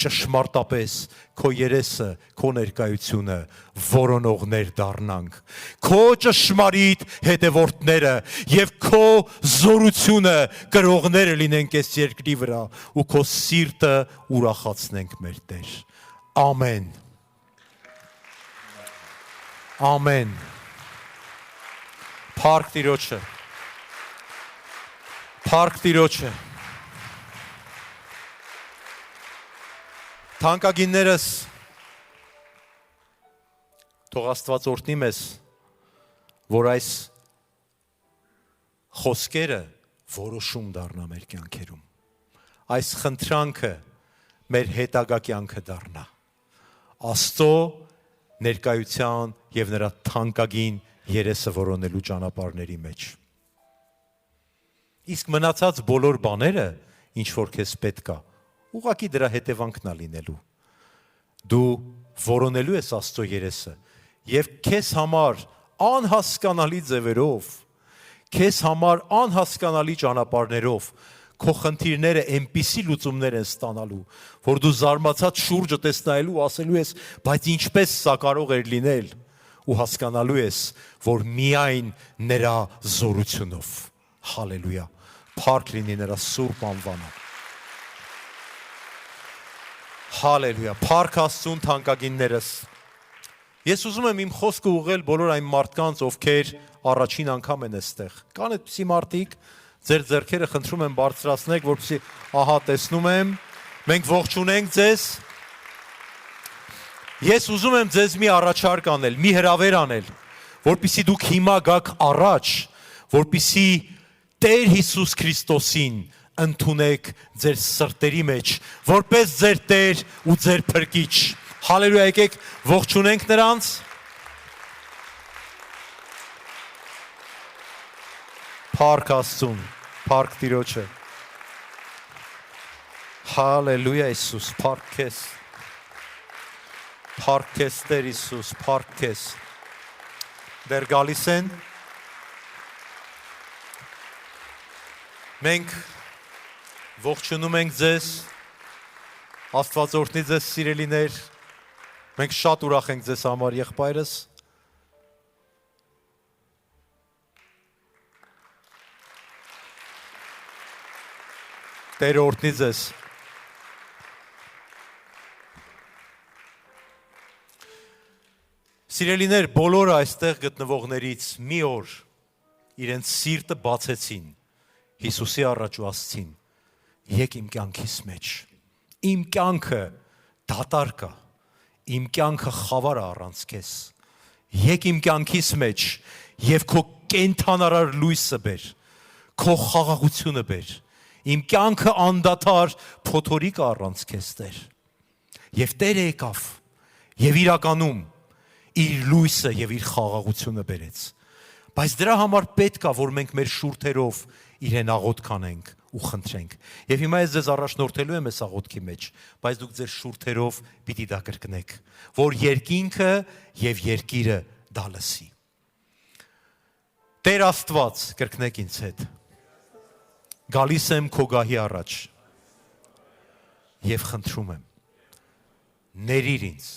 ճշմարտապես քո երեսը, քո ներկայությունը որոնողներ դառնանք, քո ճշմարիտ հետևորդները եւ քո զորությունը կրողները լինենք այս երկրի վրա ու քո սիրտը ուրախացնենք, մեր Տեր։ Ամեն։ Ամեն։ Փառք Տիրոջը։ Փառք Տիրոջը։ Թանկագիններս, թող Աստված օրհնի մեզ, որ այս խոսքերը որոշում դառնա մեր կյանքերում։ Այս խնդրանքը մեր հետագա կյանքը դառնա։ Աստծո ներկայության եւ նրա թանկագին երեսը որոնելու ճանապարհների մեջ։ Իսկ մնացած բոլոր բաները, ինչ որ քեզ պետք է, ուղղակի դրա հետևանքն է լինելու։ Դու որոնելու ես Աստծո երեսը եւ քեզ համար անհասկանալի ձևերով, քեզ համար անհասկանալի ճանապարհներով քո խնդիրները այնպիսի լուծումներ են ստանալու, որ դու զարմացած շուրջը տեսնալու ասելու ես, բայց ինչպես սա կարող էր լինել, ու հասկանալու ես, որ միայն նրա զորությունով։ Հալելույա։ Փառք լինի նրա սուրբ անվանը։ Հալելույա, փառք Աստծուն, թանկագիններս։ Ես ուզում եմ իմ խոսքը ուղղել բոլոր այն մարդկանց, ովքեր առաջին անգամ են այստեղ։ Կան այդպիսի մարդիկ, ձեր ձեռքերը խնդրում եմ բարձրացնեք, որպեսզի ահա տեսնում եմ, մենք ողջունենք ձեզ։ Ես ուզում եմ ձեզ մի առաջարկ անել, մի հրավեր անել, որպեսզի դուք հիմա գաք առաջ, որպեսզի Տեր Հիսուս Քրիստոսին ընդունեք ձեր սրտերի մեջ, որպես ձեր Տեր ու ձեր Փրկիչ։ Հալելույա, եկեք ողջունենք նրանց։ Փառք Աստծուն, փառք Տիրոջը։ Հալելույա, Հիսուս, փառք քեզ։ Փառք քեզ, Տեր Հիսուս, փառք քեզ։ Դեռ գալիս են։ Մենք ողջունում ենք ձեզ, Աստված օրհնի ձեզ սիրելիներ, մենք շատ ուրախ ենք ձեզ համար, եղբայրս։ Տերը օրհնի ձեզ։ Սիրելիներ, բոլորը այստեղ գտնվողներից մի օր իրենց սիրտը բացեցին Հիսուսի առաջ ու ասցին. եկ իմ կյանքիս մեջ, իմ կյանքը դատարկ է, իմ կյանքը խավար է առանց քեզ, եկ իմ կյանքիս մեջ եւ քո կենթանարար լույսը բեր, քո խաղաղությունը բեր, իմ կյանքը անդադար փոթորիկ է առանց քեզ, Տեր։ Եվ Տերը եկավ եւ իրականում իր լույսը եւ իր խաղաղությունը բերեց։ Բայց դրա համար պետք է, որ մենք մեր շուրթերով իրեն աղոթք անենք ու խնդրենք։ Եվ հիմա ես ձեզ առաջնորդելու եմ այս աղոթքի մեջ, բայց դուք ձեր շուրթերով պիտի դա կրկնեք, որ երկինքը եւ երկիրը դա լսի։ Տեր Աստված, կրկնեք ինձ հետ, գալիս եմ քո գահի առաջ և խնդրում եմ, ներիր ինձ,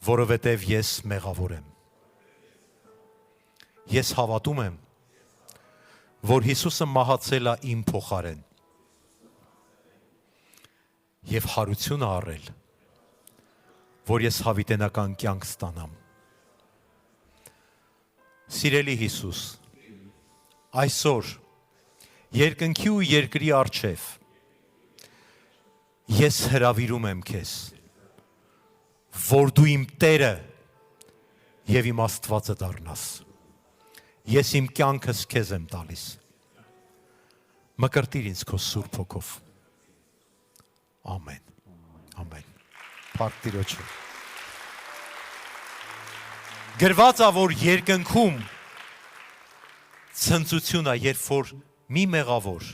որովհետև ես մեղավոր եմ։ Ես հավատում եմ, որ Հիսուսը մահացել է իմ փոխարեն և հարություն առել, որ ես հավիտենական կյանք ստանամ։ Սիրելի Հիսուս, այսօր երկնքի ու երկրի առջև ես հրավիրում եմ քեզ, որ դու իմ Տերը և իմ Աստվածը դառնաս։ Ես իմ կյանքս քեզ եմ տալիս։ Մկրտիր ինձ քո Սուրբ Հոգով։ Ամեն։ Ամեն։ Փառք Տիրոջը։ Գրված է, որ երկնքում ցնծություն է, երբ որ մի մեղավոր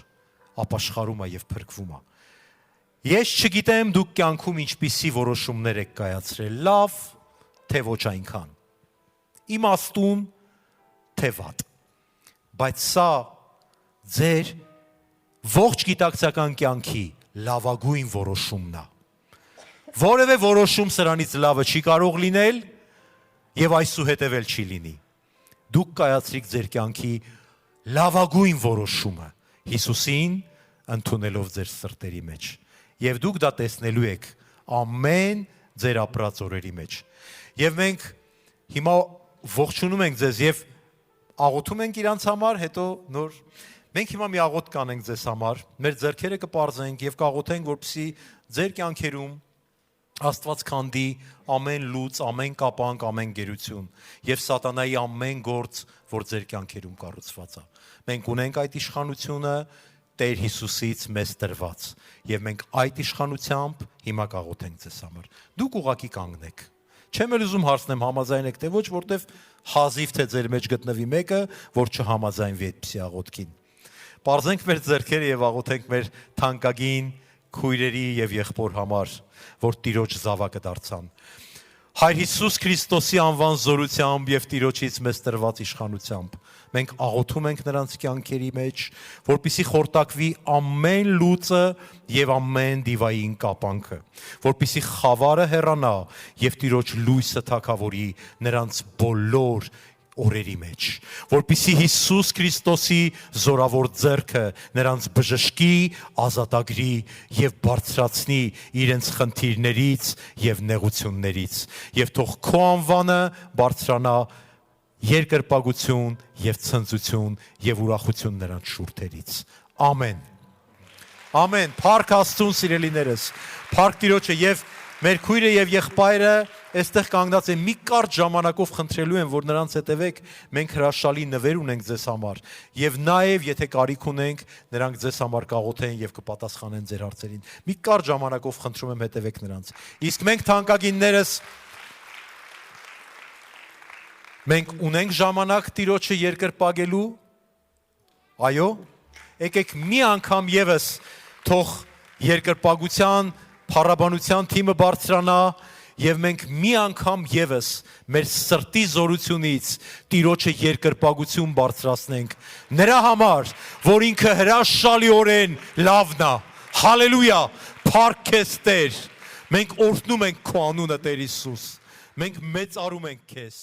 ապաշխարում է եւ փրկվում է։ Ես չգիտեմ դուք կյանքում ինչպիսի որոշումներ եք կայացրել, լավ, թե ոչ այնքան։ Իմաստուն, թե վատ։ Բայց սա ձեր ողջ գիտակցական կյանքի լավագույն որոշումն է։ Որևէ որոշում սրանից լավը չի կարող լինել եւ այսուհետև էլ չի լինի։ Դուք կայացրիք ձեր կյանքի լավագույն որոշումը Հիսուսին ընդունելով ձեր սրտերի մեջ։ Եվ դուք դա տեսնելու եք ամեն ձեր ապրած օրերի մեջ։ Եվ մենք հիմա ողջունում ենք ձեզ եւ աղոթում ենք իրանց համար, հետո նոր մենք հիմա մի աղոթ կանենք ձեզ համար, մեր ձեռքերը կպարզենք եւ կաղոթենք, որպեսզի ձեր կյանքերում Աստված քանդի ամեն լուծ, ամեն կապանք, ամեն գերություն եւ սատանայի ամեն գործ, որ ձեր կյանքերում կառուցված է։ Մենք ունենք այդ իշխանությունը Տեր Հիսուսից մեզ տրված եւ մենք այդ իշխանությամբ հիմա կաղոթենք ձեզ համար։ Դուք ուղակի կանգնեք։ Չեմ էլ ուզում հարցնեմ համաձայն եք թե ոչ, որտեվ հազիվ թե ձեր մեջ գտնվի մեկը, որ չհամաձայնվի այդպիսի աղոթքին։ Պարզենք մեր ձեռքերը եւ աղոթենք մեր թանկագին քույրերի եւ եղբոր համար, որ Տիրոջ զավակը դարձան։ Հայր Հիսուս Քրիստոսի անվան զորությամբ եւ Տիրոջից մեզ տրված իշխանությամբ մենք աղոթում ենք նրանց կյանքերի մեջ, որպեսզի խորտակվի ամեն լուծը եւ ամեն դիվային կապանքը, որպեսզի խավարը հեռանա եւ Տիրոջ լույսը թագավորի նրանց բոլոր օրերի մեջ, որպեսզի Հիսուս Քրիստոսի զորավոր ձեռքը նրանց բժշկի, ազատագրի եւ բարձրացնի իրենց խնդիրներից եւ նեղություններից, եւ թող քո անվանը բարձրանա երկրպագություն եւ ցնծություն եւ ուրախություն նրանց շուրթերից։ Ամեն։ Ամեն։ Փառք Աստծուն, սիրելիներս։ Փառք Տիրոջը եւ մեր քույրը եւ եղբայրը այստեղ կանգնած են մի կարճ ժամանակով խնդրելու են, որ նրանց հետևեք, մենք հրաշալի նվեր ունենք ձեզ համար եւ նաեւ եթե կարիք ունենք, նրանք ձեզ համար կաղոթեն եւ կպատասխանեն ձեր հարցերին։ Մի կարճ ժամանակով խնդրում եմ հետևեք նրանց։ Իսկ մենք թանկագիններս մենք ունենք ժամանակ Տիրոջը երկրպագելու։ Այո, եկեք մի անգամ եւս թող երկրպագության փառաբանության թիմը բարձրանա եւ մենք մի անգամ եւս մեր սրտի զորությունից Տիրոջը երկրպագություն բարձրացնենք նրա համար, որ ինքը հրաշալիորեն լավն է։ Հալելույա, փառք քեզ Տեր։ Մենք օրհնում ենք քո անունը Տեր Հիսուս։ Մենք մեծարում ենք քեզ։